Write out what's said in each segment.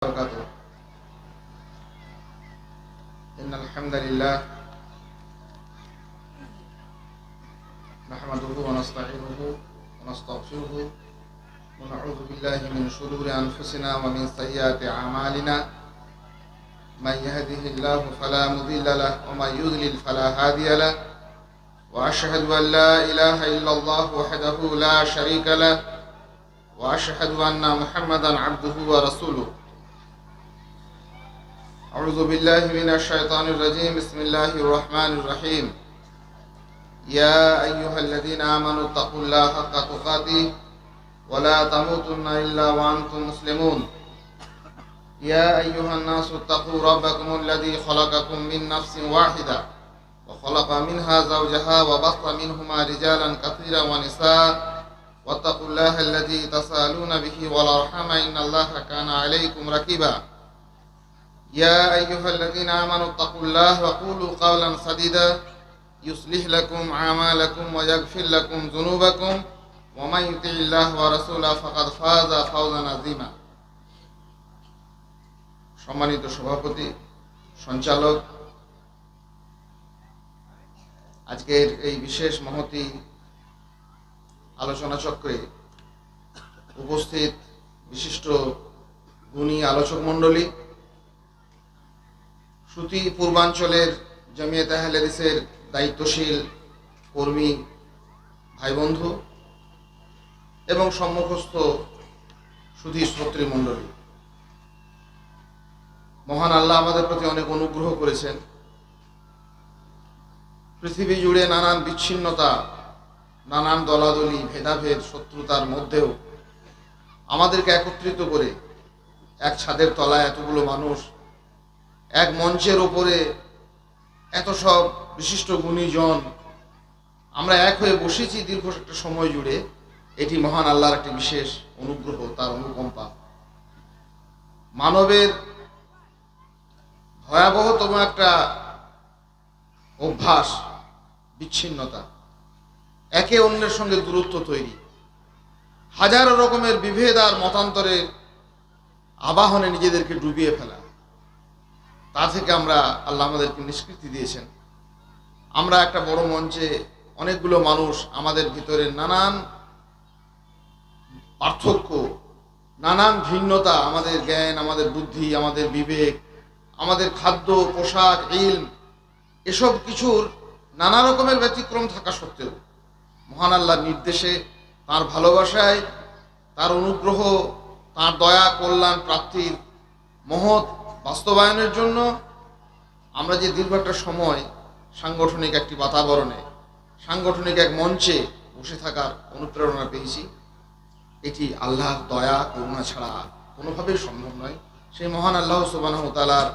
وبركاته. إن الحمد لله نحمده ونستعينه ونستغفره ونعوذ بالله من شرور أنفسنا ومن سيئات أعمالنا. من يهده الله فلا مضل له ومن يضلل فلا هادي له، وأشهد أن لا إله إلا الله وحده لا شريك له، وأشهد أن محمدا عبده ورسوله. أعوذ بالله من الشيطان الرجيم. بسم الله الرحمن الرحيم. يا أيها الذين آمنوا اتقوا الله حق تقاته ولا تموتن إلا وأنتم مسلمون. يا أيها الناس اتقوا ربكم الذي خلقكم من نفس واحدة وخلق منها زوجها وبث منهما رجالا كثيرا ونساء، واتقوا الله الذي تسألون به والأرحام إن الله كان عليكم رقيبا. يا أيها الذين آمنوا اتقوا الله وقولوا قولا سديدا يصلح لكم أعمالكم ويغفر لكم ذنوبكم ومن يطع الله ورسوله فقد فاز فوزا عظيما. সম্মানিত সভাপতি, সঞ্চালক, আজকের এই বিশেষ মহতী আলোচনা চক্রে উপস্থিত বিশিষ্ট গুণী আলোচক মণ্ডলী, সুতি পূর্বাঞ্চলের জমিয়তে আহলে হাদিসের দায়িত্বশীল কর্মী ভাই বন্ধু এবং সম্মুখস্থ সুধী শ্রোতৃ মণ্ডলী, মহান আল্লাহ আমাদের প্রতি অনেক অনুগ্রহ করেছেন। পৃথিবী জুড়ে নানান বিচ্ছিন্নতা, নানান দলাদলি, ভেদাভেদ, শত্রুতার মধ্যেও আমাদেরকে একত্রিত করে এক ছাদের তলায় এতগুলো মানুষ, এক মঞ্চের ওপরে এত সব বিশিষ্ট গুণীজন আমরা এক হয়ে বসেছি দীর্ঘ একটা সময় জুড়ে। এটি মহান আল্লাহর একটি বিশেষ অনুগ্রহ, তার অনুকম্পা। মানবের ভয়াবহতম একটা অভ্যাস বিচ্ছিন্নতা, একে অন্যের সঙ্গে দূরত্ব তৈরি, হাজারো রকমের বিভেদ আর মতান্তরের আবাহনে নিজেদেরকে ডুবিয়ে ফেলা। তা থেকে আমরা আল্লাহ আমাদেরকে নিষ্কৃতি দিয়েছেন। আমরা একটা বড় মঞ্চে অনেকগুলো মানুষ আমাদের ভিতরে নানান পার্থক্য, নানান ভিন্নতা, আমাদের জ্ঞান, আমাদের বুদ্ধি, আমাদের বিবেক, আমাদের খাদ্য, পোশাক, ইলম, এসব কিছুর নানা রকমের ব্যতিক্রম থাকা সত্ত্বেও মহান আল্লাহর নির্দেশে, তার ভালোবাসায়, তার অনুগ্রহ, তার দয়া, কল্যাণ প্রাপ্তির মহৎ বাস্তবায়নের জন্য আমরা যে দীর্ঘ একটা সময় সাংগঠনিক একটি বাতাবরণে, সাংগঠনিক এক মঞ্চে বসে থাকার অনুপ্রেরণা পেয়েছি, এটি আল্লাহর দয়া, করুণা ছাড়া কোনোভাবেই সম্ভব নয়। সেই মহান আল্লাহ সুবহানাহু ওয়া তাআলার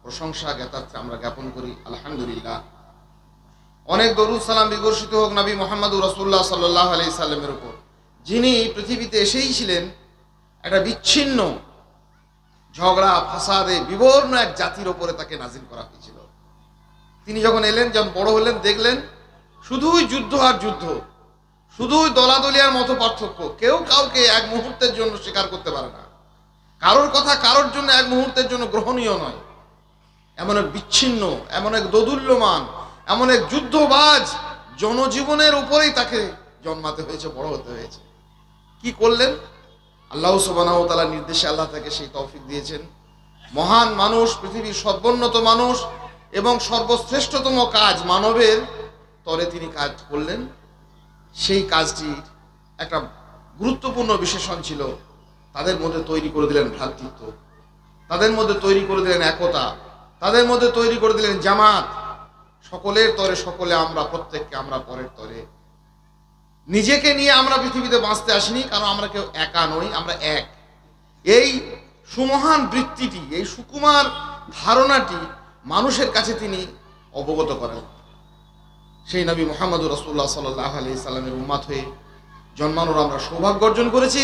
প্রশংসা জ্ঞাতার্থে আমরা জ্ঞাপন করি আলহামদুলিল্লাহ। অনেক দরুদ সালাম বিবর্ষিত হোক নবী মুহাম্মদুর রাসূলুল্লাহ সাল্লাল্লাহু আলাইহি সাল্লামের উপর, যিনি পৃথিবীতে এসেই ছিলেন একটা বিচ্ছিন্ন, ঝগড়া ফাসাদে বিবর্ণ এক জাতির ওপরে তাকে নাজিল করা হয়েছিল। তিনি যখন এলেন, যখন বড় হলেন, দেখলেন শুধুই যুদ্ধ আর যুদ্ধ, শুধুই দলাদলি আর মত পার্থক্য। কেউ কাউকে এক মুহূর্তের জন্য স্বীকার করতে পারে না, কারোর কথা কারোর জন্য এক মুহূর্তের জন্য গ্রহণীয় নয়। এমন এক বিচ্ছিন্ন, এমন এক দোদুল্যমান, এমন এক যুদ্ধবাজ জনজীবনের উপরেই তাকে জন্মাতে হয়েছে, বড় হতে হয়েছে। কি করলেন? আল্লাহ সুবহানাহু ওয়া তাআলার নির্দেশে আল্লাহ তাকে সেই তৌফিক দিয়েছেন। মহান মানুষ, পৃথিবীর সর্বোন্নত মানুষ এবং সর্বশ্রেষ্ঠতম কাজ মানবের তরে তিনি কাজ করলেন। সেই কাজটি একটা গুরুত্বপূর্ণ বিশেষণ ছিল, তাদের মধ্যে তৈরি করে দিলেন ভ্রাতৃত্ব, তাদের মধ্যে তৈরি করে দিলেন একতা, তাদের মধ্যে তৈরি করে দিলেন জামাত। সকলের তরে সকলে আমরা, প্রত্যেককে আমরা পরের তরে। নিজেকে নিয়ে আমরা পৃথিবীতে বাঁচতে আসিনি, কারণ আমরা কেউ একা নই, আমরা এক। এই সুমহান বৃত্তিটি, এই সুকুমার ধারণাটি মানুষের কাছে তিনি অবগত করেন। সেই নবী মুহাম্মদুর রাসূলুল্লাহ সাল্লাল্লাহু আলাইহি সাল্লামের উম্মত হয়ে জন্মানোর আমরা সৌভাগ্য অর্জন করেছি।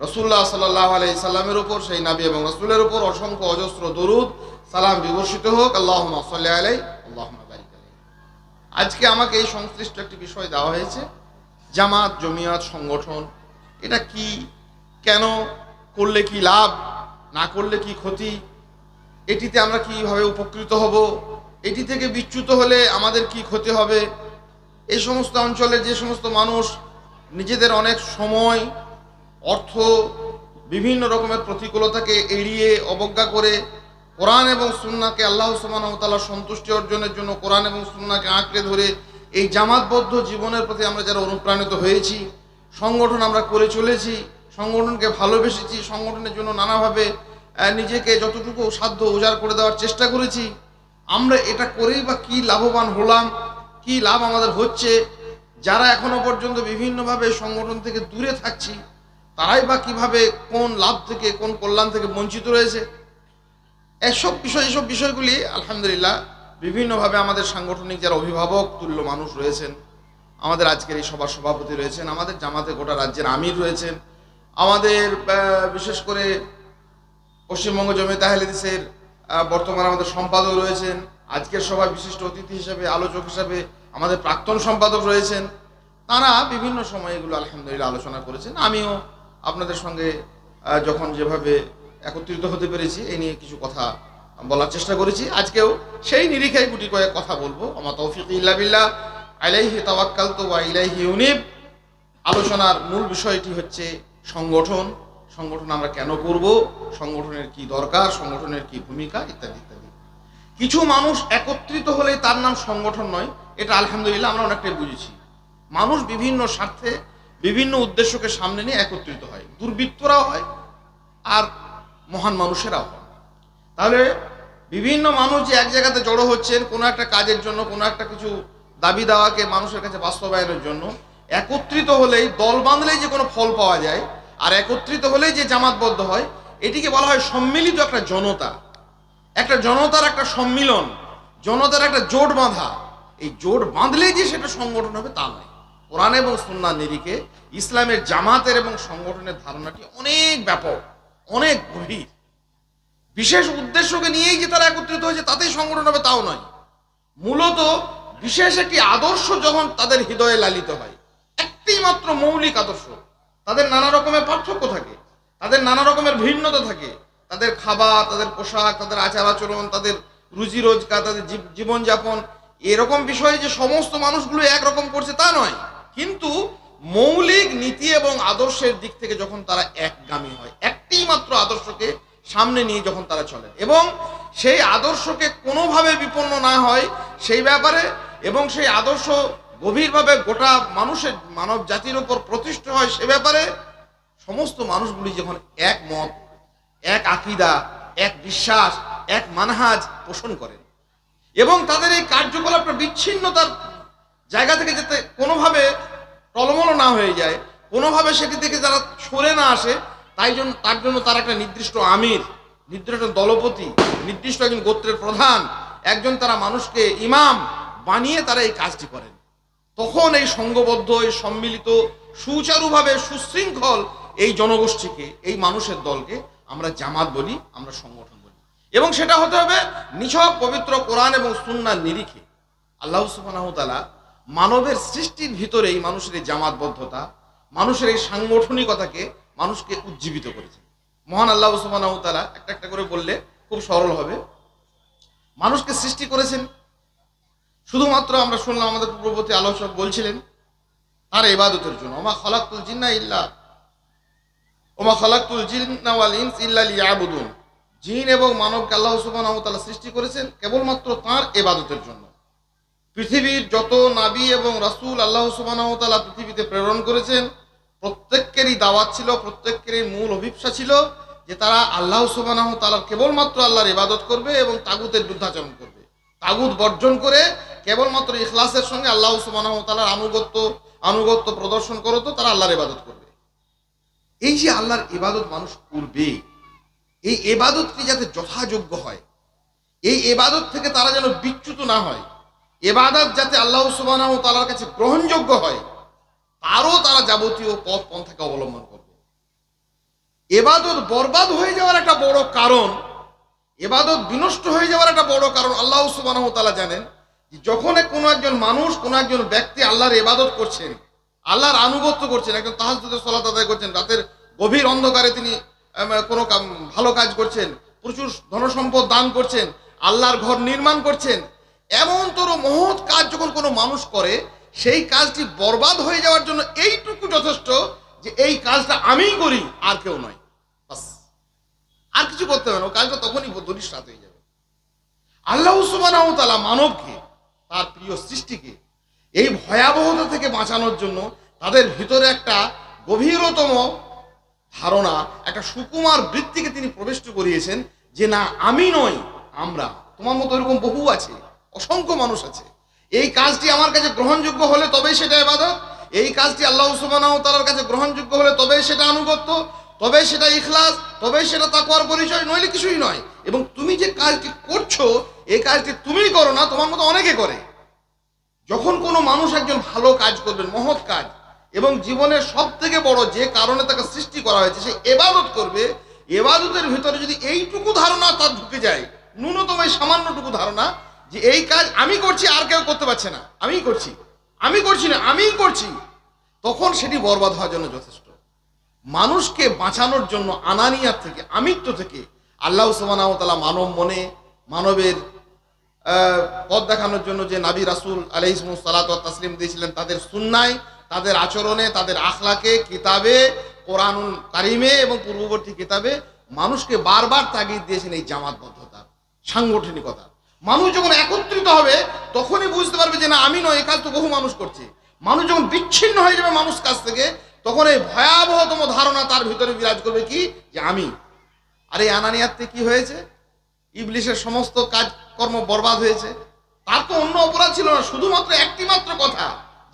রাসূলুল্লাহ সাল্লাল্লাহু আলাইহি সাল্লামের উপর, সেই নবী এবং রাসূলের উপর অসংখ্য অজস্র দরুদ সালাম বিবর্ষিত হোক। আল্লাহুম্মা সাল্লি আলাইহি আল্লাহুম্মা বারিক আলাইহি। আজকে আমাকে এই সংশ্লিষ্ট একটি বিষয় দেওয়া হয়েছে, জামাত, জমিয়াত, সংগঠন, এটা কি, কেন করলে কি লাভ, না করলে কি ক্ষতি, এটিতে আমরা কিভাবে উপকৃত হব, এটি থেকে বিচ্যুত হলে আমাদের কি ক্ষতি হবে। এই সমস্ত অঞ্চলে যে সমস্ত মানুষ নিজেদের অনেক সময়, অর্থ, বিভিন্ন রকমের প্রতিকূলতাকে এড়িয়ে অবজ্ঞা করে কোরআন এবং সুন্নাহকে, আল্লাহ সুবহানাহু ওয়া তাআলার সন্তুষ্টি অর্জনের জন্য কোরআন এবং সুন্নাহকে আঁকড়ে ধরে এই জামাতবদ্ধ জীবনের প্রতি আমরা যারা অনুপ্রাণিত হয়েছি, সংগঠন আমরা করে চলেছি, সংগঠনকে ভালোবেসেছি, সংগঠনের জন্য নানাভাবে নিজেকে যতটুকু সাধ্য উজাড় করে দেওয়ার চেষ্টা করেছি, আমরা এটা করেই বা কী লাভবান হলাম, কি লাভ আমাদের হচ্ছে। যারা এখনো পর্যন্ত বিভিন্নভাবে সংগঠন থেকে দূরে থাকছি, তারাই বা কিভাবে কোন লাভ থেকে, কোন কল্যাণ থেকে বঞ্চিত রয়েছে। এইসব বিষয়গুলি আলহামদুলিল্লাহ বিভিন্নভাবে আমাদের সাংগঠনিক যারা অভিভাবক তুল্য মানুষ রয়েছেন, আমাদের আজকের এই সভার সভাপতি রয়েছেন, আমাদের জামাতে গোটা রাজ্যের আমির রয়েছেন, আমাদের বিশেষ করে পশ্চিমবঙ্গ জমিয়তে আহলে হাদিসের বর্তমানে আমাদের সম্পাদক রয়েছেন, আজকের সভায় বিশিষ্ট অতিথি হিসেবে, আলোচক হিসেবে আমাদের প্রাক্তন সম্পাদক রয়েছেন। তারা বিভিন্ন সময় এগুলো আলহামদুলিল্লাহ আলোচনা করেছেন। আমিও আপনাদের সঙ্গে যখন যেভাবে একত্রিত হতে পেরেছি এই নিয়ে কিছু কথা বলার চেষ্টা করেছি। আজকেও সেই নিরিখেই গুটি কয়েক কথা বলবো। আমা তৌফিক ইল্লা বিল্লাহ, আলাইহি তাওয়াক্কালতু ওয়া ইলাইহি উনীব। আলোচনার মূল বিষয়টি হচ্ছে সংগঠন। সংগঠন আমরা কেন করব, সংগঠনের কি দরকার, সংগঠনের কি ভূমিকা, ইত্যাদি ইত্যাদি। কিছু মানুষ একত্রিত হলে তার নাম সংগঠন নয়, এটা আলহামদুলিল্লাহ আমরা অনেকটাই বুঝেছি। মানুষ বিভিন্ন স্বার্থে, বিভিন্ন উদ্দেশ্যকে সামনে নিয়ে একত্রিত হয়, দুর্বৃত্তরাও হয় আর মহান মানুষেরাও হয়। তাহলে বিভিন্ন মানুষ যে এক জায়গাতে জড়ো হচ্ছেন কোনো একটা কাজের জন্য, কোনো একটা কিছু দাবি দাওয়াকে মানুষের কাছে বাস্তবায়নের জন্য, একত্রিত হলেই, দল বাঁধলেই যে কোনো ফল পাওয়া যায়, আর একত্রিত হলেই যে জামাতবদ্ধ হয়, এটিকে বলা হয় সম্মিলিত একটা জনতা, একটা জনতার একটা সম্মিলন, জনতার একটা জোট বাঁধা। এই জোট বাঁধলেই যে সেটা সংগঠন হবে তা নয়। কোরআন এবং সুন্নাহর নিরিখে ইসলামের জামাতের এবং সংগঠনের ধারণাটি অনেক ব্যাপক, অনেক গভীর। বিশেষ উদ্দেশ্যকে নিয়েই যে তারা একত্রিত হয়েছে তাতেই সংগঠন হবে তাও নয়। মূলত বিশেষ একটি আদর্শ যখন তাদের হৃদয়ে লালিত হয়, একটি মাত্র মৌলিক আদর্শ, তাদের নানা রকমের পার্থক্য থাকে, তাদের নানা রকমের ভিন্নতা থাকে, তাদের খাবার, তাদের পোশাক, তাদের আচার আচরণ, তাদের রুজি রোজগার, তাদের জীবনযাপন, এরকম বিষয়ে যে সমস্ত মানুষগুলো একরকম করছে তা নয়, কিন্তু মৌলিক নীতি এবং আদর্শের দিক থেকে যখন তারা একগামী হয়, একটি মাত্র আদর্শকে সামনে নিয়ে যখন তারা চলে এবং সেই আদর্শকে কোনোভাবে বিপন্ন না হয় সেই ব্যাপারে, এবং সেই আদর্শ গভীরভাবে গোটা মানুষের, মানব জাতির উপর প্রতিষ্ঠিত হয় সে ব্যাপারে, সমস্ত মানুষগুলি যখন এক মত, এক আকীদা, এক বিশ্বাস, এক মানহাজ পোষণ করেন এবং তাদের এই কার্যকলাপটা বিচ্ছিন্নতার জায়গা থেকে যাতে কোনোভাবে টলমল না হয়ে যায়, কোনোভাবে সেটি থেকে যারা সরে না আসে, তার জন্য তার একটা নির্দিষ্ট আমির, নির্দিষ্ট দলপতি, নির্দিষ্ট একজন গোত্রের প্রধান, একজন তারা মানুষকে ইমাম বানিয়ে তারা এই কাজটি করেন। তখন এই সংঘবদ্ধ, এই সম্মিলিত, সুচারুভাবে সুশৃঙ্খল এই জনগোষ্ঠীকে, এই মানুষের দলকে আমরা জামাত বলি, আমরা সংগঠন বলি। এবং সেটা হতে হবে নিছক পবিত্র কোরআন এবং সুন্নাহর নিরিখে। আল্লাহ সুবহানাহু ওয়া তাআলা মানবের সৃষ্টির ভিতরে এই মানুষের এই জামাতবদ্ধতা, মানুষের এই সাংগঠনিকতাকে মানুষকে উজ্জীবিত করেছে। মহান আল্লাহ সুবহানাহু ওয়া তাআলা একটা একটা করে বললে খুব সরল হবে। মানুষকে সৃষ্টি করেছেন শুধুমাত্র, আমরা শুনলাম আমাদের পূর্ববর্তী আলোচক বলছিলেন, তার ইবাদতের জন্য। ওমা খালাকতুল জিন্না ওয়াল ইনস ইল্লা লিয়াবুদুন। জিন এবং মানবকে আল্লাহ সুবহানাহু ওয়া তাআলা সৃষ্টি করেছেন কেবলমাত্র তার ইবাদতের জন্য। পৃথিবীর যত নবী এবং রাসূল আল্লাহ সুবহানাহু ওয়া তাআলা পৃথিবীতে প্রেরণ করেছেন, প্রত্যেকেরই দাওয়াত ছিল, প্রত্যেকেরই মূল অভিপ্সা ছিল যে তারা আল্লাহ সুবহানাহু ওয়া তাআলার কেবলমাত্র আল্লাহর ইবাদত করবে এবং তাগুতের বিরুদ্ধাচরণ করবে। তাগুত বর্জন করে কেবলমাত্র ইখলাসের সঙ্গে আল্লাহ সুবহানাহু ওয়া তাআলার আনুগত্য প্রদর্শন করতো, তারা আল্লাহর ইবাদত করবে। এই যে আল্লাহর ইবাদত মানুষ করবে, এই ইবাদতটি যাতে যথাযোগ্য হয়, এই ইবাদত থেকে তারা যেন বিচ্যুত না হয়, ইবাদত যাতে আল্লাহ সুবহানাহু ওয়া তাআলার কাছে গ্রহণযোগ্য হয়, তারও তারা যাবতীয় পথ পন্থাকে অবলম্বন করবে। ইবাদত বরবাদ হয়ে যাওয়ার একটা বড় কারণ, ইবাদত বিনষ্ট হয়ে যাওয়ার একটা বড় কারণ আল্লাহ সুবহানাহু ওয়া তাআলা জানেন। যখন কোনো একজন মানুষ, কোনো একজন ব্যক্তি আল্লাহর ইবাদত করছেন, আল্লাহর আনুগত্য করছেন, একজন তাহাজ্জুদের সালাত আদায় করছেন, রাতের গভীর অন্ধকারে তিনি কোনো ভালো কাজ করছেন, প্রচুর ধনসম্পদ দান করছেন, আল্লাহর ঘর নির্মাণ করছেন, এমন তোর মহৎ কাজ যখন কোনো মানুষ করে, সেই কাজটি বরবাদ হয়ে যাওয়ার জন্য এইটুকু যথেষ্ট যে এই কাজটা আমিই করি, আর কেউ নয়, বাস। আর কিছু করতে হবে না, ও কাজটা তখনই ধূলিসাৎ হয়ে যাবে। আল্লাহ সুবহানাহু ওয়া তাআলা মানবকে, তার প্রিয় সৃষ্টিকে এই ভয়াবহতা থেকে বাঁচানোর জন্য তাদের ভিতরে একটা গভীরতম ধারণা, একটা সুকুমার বৃত্তিকে তিনি প্রবিষ্ট করিয়েছেন যে না, আমি নই, আমরা। তোমার মতো এরকম বহু আছে, অসংখ্য মানুষ আছে। এই কাজটি আমার কাছে গ্রহণযোগ্য হলে তবেই সেটা ইবাদত, এই কাজটি আল্লাহ সুবহানাহু ওয়া তাআলার কাছে গ্রহণযোগ্য হলে তবেই সেটা আনুগত্য, তবেই সেটা ইখলাস, তবেই সেটা তাকওয়ার পরিচয়, নইলে কিছুই নয়। এবং তুমি যে কাজটি করছো, এই কাজটি তুমিই করো না, তোমার মতো অনেকে করে। যখন কোনো মানুষ একজন ভালো কাজ করবেন, মহৎ কাজ, এবং জীবনের সব থেকে বড় যে কারণে তাকে সৃষ্টি করা হয়েছে, সে ইবাদত করবে, ইবাদতের ভিতরে যদি এইটুকু ধারণা তার ঢুকে যায়, ন্যূনতম এই সামান্যটুকু ধারণা যে এই কাজ আমি করছি, আর কেউ করতে পারছে না, আমিই করছি, আমি করছি না, আমিই করছি, তখন সেটি বরবাদ হওয়ার জন্য যথেষ্ট। মানুষকে বাঁচানোর জন্য আনানিয়াত থেকে, আমিত্ব থেকে আল্লাহ সুবহানাহু ওয়া তাআলা মানব মনে, মানবের পথ দেখানোর জন্য যে নবী রাসূল আলাইহিস সালাতু ওয়াত তাসলিম দিয়েছিলেন, তাদের সুন্নায়, তাদের আচরণে, তাদের আখলাকে, কিতাবে, কোরআনুল কারিমে এবং পূর্ববর্তী কিতাবে মানুষকে বারবার তাগিদ দিয়েছেন এই জামাতবদ্ধতা, সাংগঠনিকতা। মানুষ যখন একত্রিত হবে তখনই বুঝতে পারবে যে না, আমি নয়, এই কাজ তো বহু মানুষ করছে। মানুষ যখন বিচ্ছিন্ন হয়ে যাবে মানুষ কাছ থেকে, তখন এই ভয়াবহতম ধারণা তার ভিতরে বিরাজ করবে কি, যে আমি। আর এই আনানিয়াতে কি হয়েছে? ইবলিশের সমস্ত কাজকর্ম বরবাদ হয়েছে। তার তো অন্য অপরাধ ছিল না, শুধুমাত্র একটি মাত্র কথা,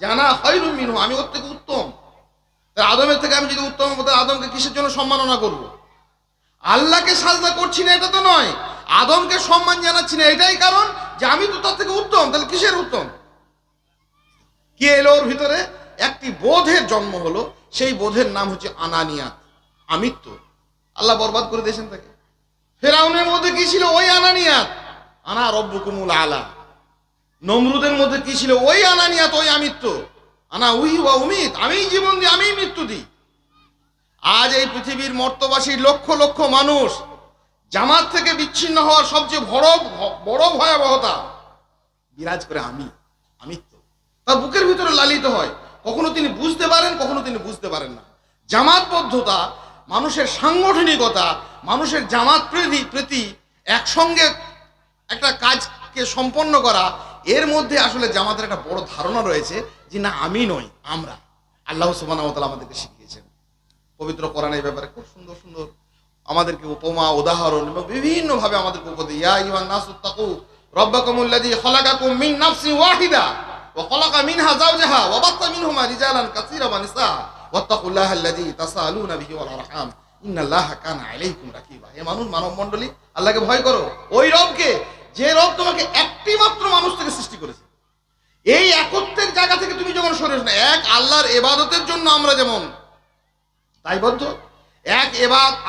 জানা খায়রুম মিনহু, আমি ওর থেকে উত্তম। আদমের থেকে আমি যদি উত্তম হতে, আদমকে কিসের জন্য সম্মাননা করব? আল্লাহকে সাজদা করছি না এটা তো নয়, আদমকে সম্মান জানাচ্ছি না এটাই কারণ যে আমি তো তার থেকে উত্তম। তাহলে কিসের উত্তম? কি এলো ওর ভিতরে? একটি বোধের জন্ম হলো, সেই বোধের নাম হচ্ছে আনানিয়াত, আমিত্ব। আল্লাহ বরবাদ করে দিয়েছেন তাকে। ফেরাউনের মধ্যে কি ছিল? ওই আনানিয়াত, আনা রব্বুকুমুল আলা। নমরুদের মধ্যে কি ছিল? ওই আনানিয়াত, ওই আমিত্ব, আনা উহি ওয়া উমিত, আমিই জীবন দিই, আমিই মৃত্যু দিই। আজ এই পৃথিবীর মর্তবাসীর লক্ষ লক্ষ মানুষ জামাত থেকে বিচ্ছিন্ন হওয়ার সবচেয়ে বড় ভয়াবহতা বিরাজ করে আমিত্ব। তার বুকের ভিতরে লালিত হয়, কখনো তিনি বুঝতে পারেন, কখনো তিনি বুঝতে পারেন না। জামাতবদ্ধতা, মানুষের সাংগঠনিকতা, মানুষের জামাত প্রীতি, একসঙ্গে একটা কাজকে সম্পন্ন করা, এর মধ্যে আসলে জামাতের একটা বড় ধারণা রয়েছে যে না, আমি নই, আমরা। আল্লাহ সুবহানাহু ওয়া তাআলা আমাদেরকে শিখিয়েছেন পবিত্র কোরআনের ব্যাপারে খুব সুন্দর সুন্দর আমাদেরকে উপমা, উদাহরণ এবং বিভিন্নভাবে আমাদেরকে উপদেশ। ইয়া আইয়ুহান নাসু তাকু রাব্বাকুমুল্লাযী খালাকাকুম মিন নাফসিন ওয়াহিদা ওয়া খালাকা মিনহা যাওজাহা ওয়া বাত্তা মিনহুমা রিজালান কাসীরান ওয়া নিসা ওয়াত্তাকুল্লাহাল্লাযী তাসাআলুনা বিহি ওয়াল আরহাম ইন্নাল্লাহা কানা আলাইকুম রাকিবা। হে মানুষ, মানব মণ্ডলী, আল্লাহকে ভয় করো, ওই রবকে যে রব তোমাকে একটি মাত্র মানুষ থেকে সৃষ্টি করেছে। এই একত্বের জায়গা থেকে তুমি যখন সরে আসো না, এক আল্লাহর ইবাদতের জন্য আমরা যেমন দায়বদ্ধ, এক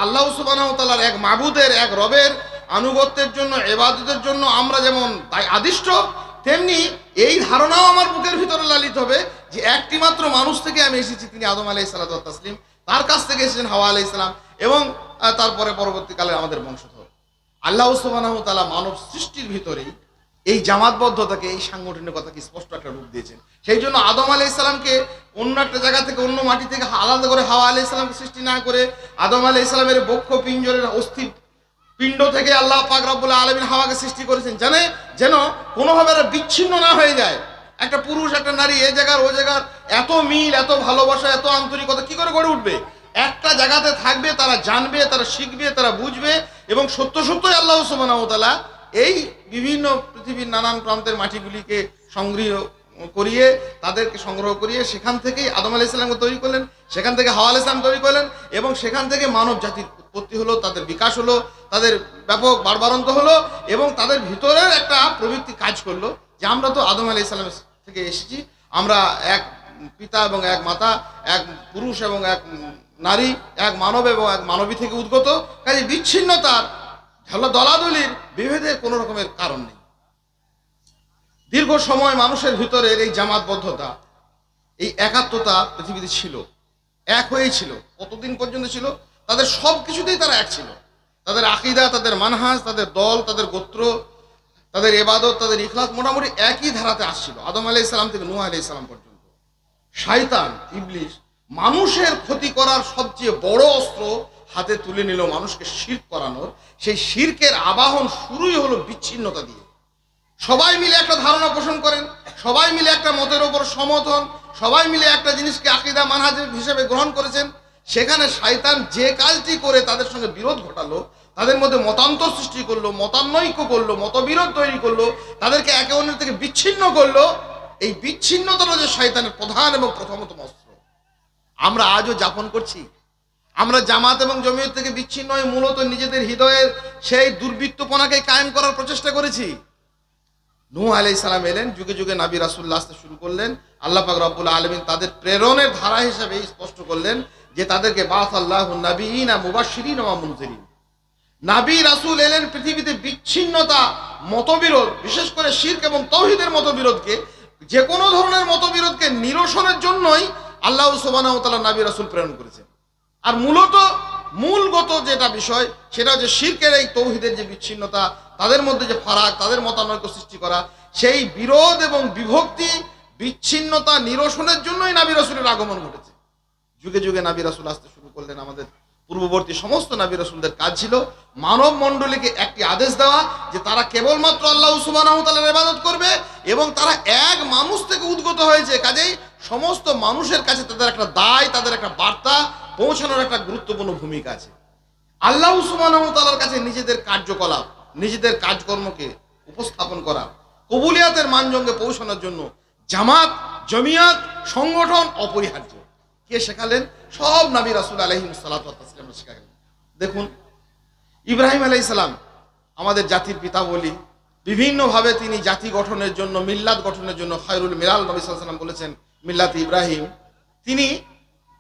আল্লাহ সুবহানাহু ওয়া তাআলার, এক মাবুদের, এক রবের আনুগত্যের জন্য, ইবাদতের জন্য আমরা যেমন আদিষ্ট, তেমনি এই ধারণাও আমার বুকের ভিতরে লালিত হবে যে একটি মাত্র মানুষ থেকে আমি এসেছি, তিনি আদম আলাইহিস সালাতু ওয়াত তাসলিম, তার কাছ থেকে এসেছেন হাওয়া আলাইহিস সালাম, এবং তারপরে পরবর্তীকালে আমাদের বংশধর। আল্লাহ সুবহানাহু ওয়া তাআলা মানব সৃষ্টির ভিতরেই এই জামাতবদ্ধতাকে, এই সাংগঠনিকতাকে স্পষ্ট একটা রূপ দিয়েছেন। সেই জন্য আদম আলাইহিস সালামকে অন্য একটা জায়গা থেকে, অন্য মাটি থেকে আলাদা করে হাওয়া আলাইহিস সালামকে সৃষ্টি না করে, আদম আলাইহিস সালামের বক্ষ পিঞ্জরের অস্থি পিণ্ড থেকে আল্লাহ পাক রব্বুল আলামিন হাওয়াকে সৃষ্টি করেছেন, যেন কোনোভাবে বিচ্ছিন্ন না হয়ে যায়। একটা পুরুষ, একটা নারী, এ জায়গার ও জায়গার এত মিল, এত ভালোবাসা, এত আন্তরিকতা কি করে গড়ে উঠবে? একটা জায়গাতে থাকবে, তারা জানবে, তারা শিখবে, তারা বুঝবে, এবং সত্য সত্যই আল্লাহ সুবহানাহু ওয়া তাআলা এই বিভিন্ন পৃথিবীর নানান প্রান্তের মাটিগুলিকে সংগ্রহ করিয়ে, তাদেরকে সংগ্রহ করিয়ে সেখান থেকেই আদম আলাইহিস সালামকে তৈরি করলেন, সেখান থেকে হাওয়া আলাইহিস সালাম তৈরি করলেন, এবং সেখান থেকে মানব জাতির উৎপত্তি হলো, তাদের বিকাশ হলো, তাদের ব্যাপক বাড়বাড়ন্ত হলো, এবং তাদের ভিতরের একটা প্রবৃত্তি কাজ করলো যে আমরা তো আদম আলাইহিস সালাম থেকে এসেছি, আমরা এক পিতা এবং এক মাতা, এক পুরুষ এবং এক নারী, এক মানব এবং এক মানবী থেকে উদ্গত। কাজে বিচ্ছিন্নতার, দলাদলির, বিভেদের কোনো রকমের কারণ নেই। দীর্ঘ সময় মানুষের ভিতরের এই জামাতবদ্ধতা, এই একাত্মতা পৃথিবীতে ছিল, এক হয়েই ছিল। কতদিন পর্যন্ত ছিল তাদের সব কিছুতেই তারা এক ছিল। তাদের আকীদা, তাদের মানহাজ, তাদের দল, তাদের গোত্র, তাদের ইবাদত, তাদের ইখলাস মোটামুটি একই ধারাতে আসছিল, আদম আলাইহিস সালাম থেকে নূহ আলাইহিস সালাম পর্যন্ত। শয়তান ইবলিস মানুষের ক্ষতি করার সবচেয়ে বড় অস্ত্র হাতে তুলে নিল মানুষকে শিরক করানোর। সেই শিরকের আবাহন শুরুই হলো বিচ্ছিন্নতা দিয়ে। সবাই মিলে একটা ধারণা পোষণ করেন, সবাই মিলে একটা মতের ওপর সমত হন, সবাই মিলে একটা জিনিসকে আকীদা মানহাজ হিসেবে গ্রহণ করেছেন। সেখানে শয়তান যে কাজটি করে তাদের সঙ্গে বিরোধ ঘটালো, তাদের মধ্যে মতান্তর সৃষ্টি করলো, মতানৈক্য করলো, মতবিরোধ তৈরি করলো, তাদেরকে একে অন্যের থেকে বিচ্ছিন্ন করলো। এই বিচ্ছিন্নতাটা যে শয়তানের প্রধান এবং প্রথমতম অস্ত্র আমরা আজও যাপন করছি। আমরা জামাত এবং জমিয়ত থেকে বিচ্ছিন্ন হয়ে মূলত নিজেদের হৃদয়ের সেই দুর্বৃত্তপনাকে কায়েম করার প্রচেষ্টা করেছি। নূহ আলাইহিস সালাম এলেন, যুগে যুগে নবী রাসূলুল্লাহ আসতে শুরু করলেন। আল্লাহ পাক রব্বুল আলামিন তাদের প্রেরণের ধারা হিসেবে স্পষ্ট করলেন যে তাদেরকে বাআসাল্লাহু নাবিয়িনা মুবাশশিরিন ওয়া মুনজিরিন। নবী রাসূল এলেন পৃথিবীতে বিচ্ছিন্নতা, মতবিরোধ, বিশেষ করে শিরক এবং তাওহীদের মতবিরোধকে, যে কোনো ধরনের মতবিরোধকে নিরসনের জন্যই আল্লাহ সুবহানাহু ওয়া তাআলা নবী রাসূল প্রেরণ করেছেন। আর মূলগত যেটা বিষয় সেটা হচ্ছে শিরকের এই তাওহীদের যে বিচ্ছিন্নতা, তাদের মধ্যে যে ফারাক, তাদের মতানৈক্য সৃষ্টি করা, সেই বিরোধ এবং বিভক্তি, বিচ্ছিন্নতা নিরসনের জন্যই নবী রাসূলের আগমন ঘটেছে। যুগে যুগে নবী রাসূল আসতে শুরু করলেন। আমাদের পূর্ববর্তী সমস্ত নবী রাসূলদের কাজ ছিল মানব মণ্ডলীকে একটি আদেশ দেওয়া যে তারা কেবলমাত্র আল্লাহ সুবহানাহু ওয়া তাআলার ইবাদত করবে, এবং তারা এক মানুষ থেকে উদ্গত হয়েছে, কাজেই সমস্ত মানুষের কাছে তাদের একটা দায়, তাদের একটা বার্তা পৌঁছানোর একটা গুরুত্বপূর্ণ ভূমিকা আছে। আল্লাহ সুবহানাহু ওয়া তাআলার কাছে নিজেদের কার্যকলাপ, নিজেদের কাজকর্মকে উপস্থাপন করা, কবুলিয়াতের মানজঙ্গে পৌঁছানোর জন্য জামাত, জমিয়াত, সংগঠন অপরিহার্য। কে শেখালেন? সব নবী রাসূল আলাইহিস সালাতু ওয়াস সালাম শেখালেন। দেখুন, ইব্রাহিম আলাইহিস সালাম আমাদের জাতির পিতা বলি, বিভিন্নভাবে তিনি জাতি গঠনের জন্য, মিল্লাত গঠনের জন্য খায়রুল মিলাল নবী সাল্লাল্লাহু আলাইহি ওয়াসাল্লাম বলেছেন মিল্লাত ইব্রাহিম। তিনি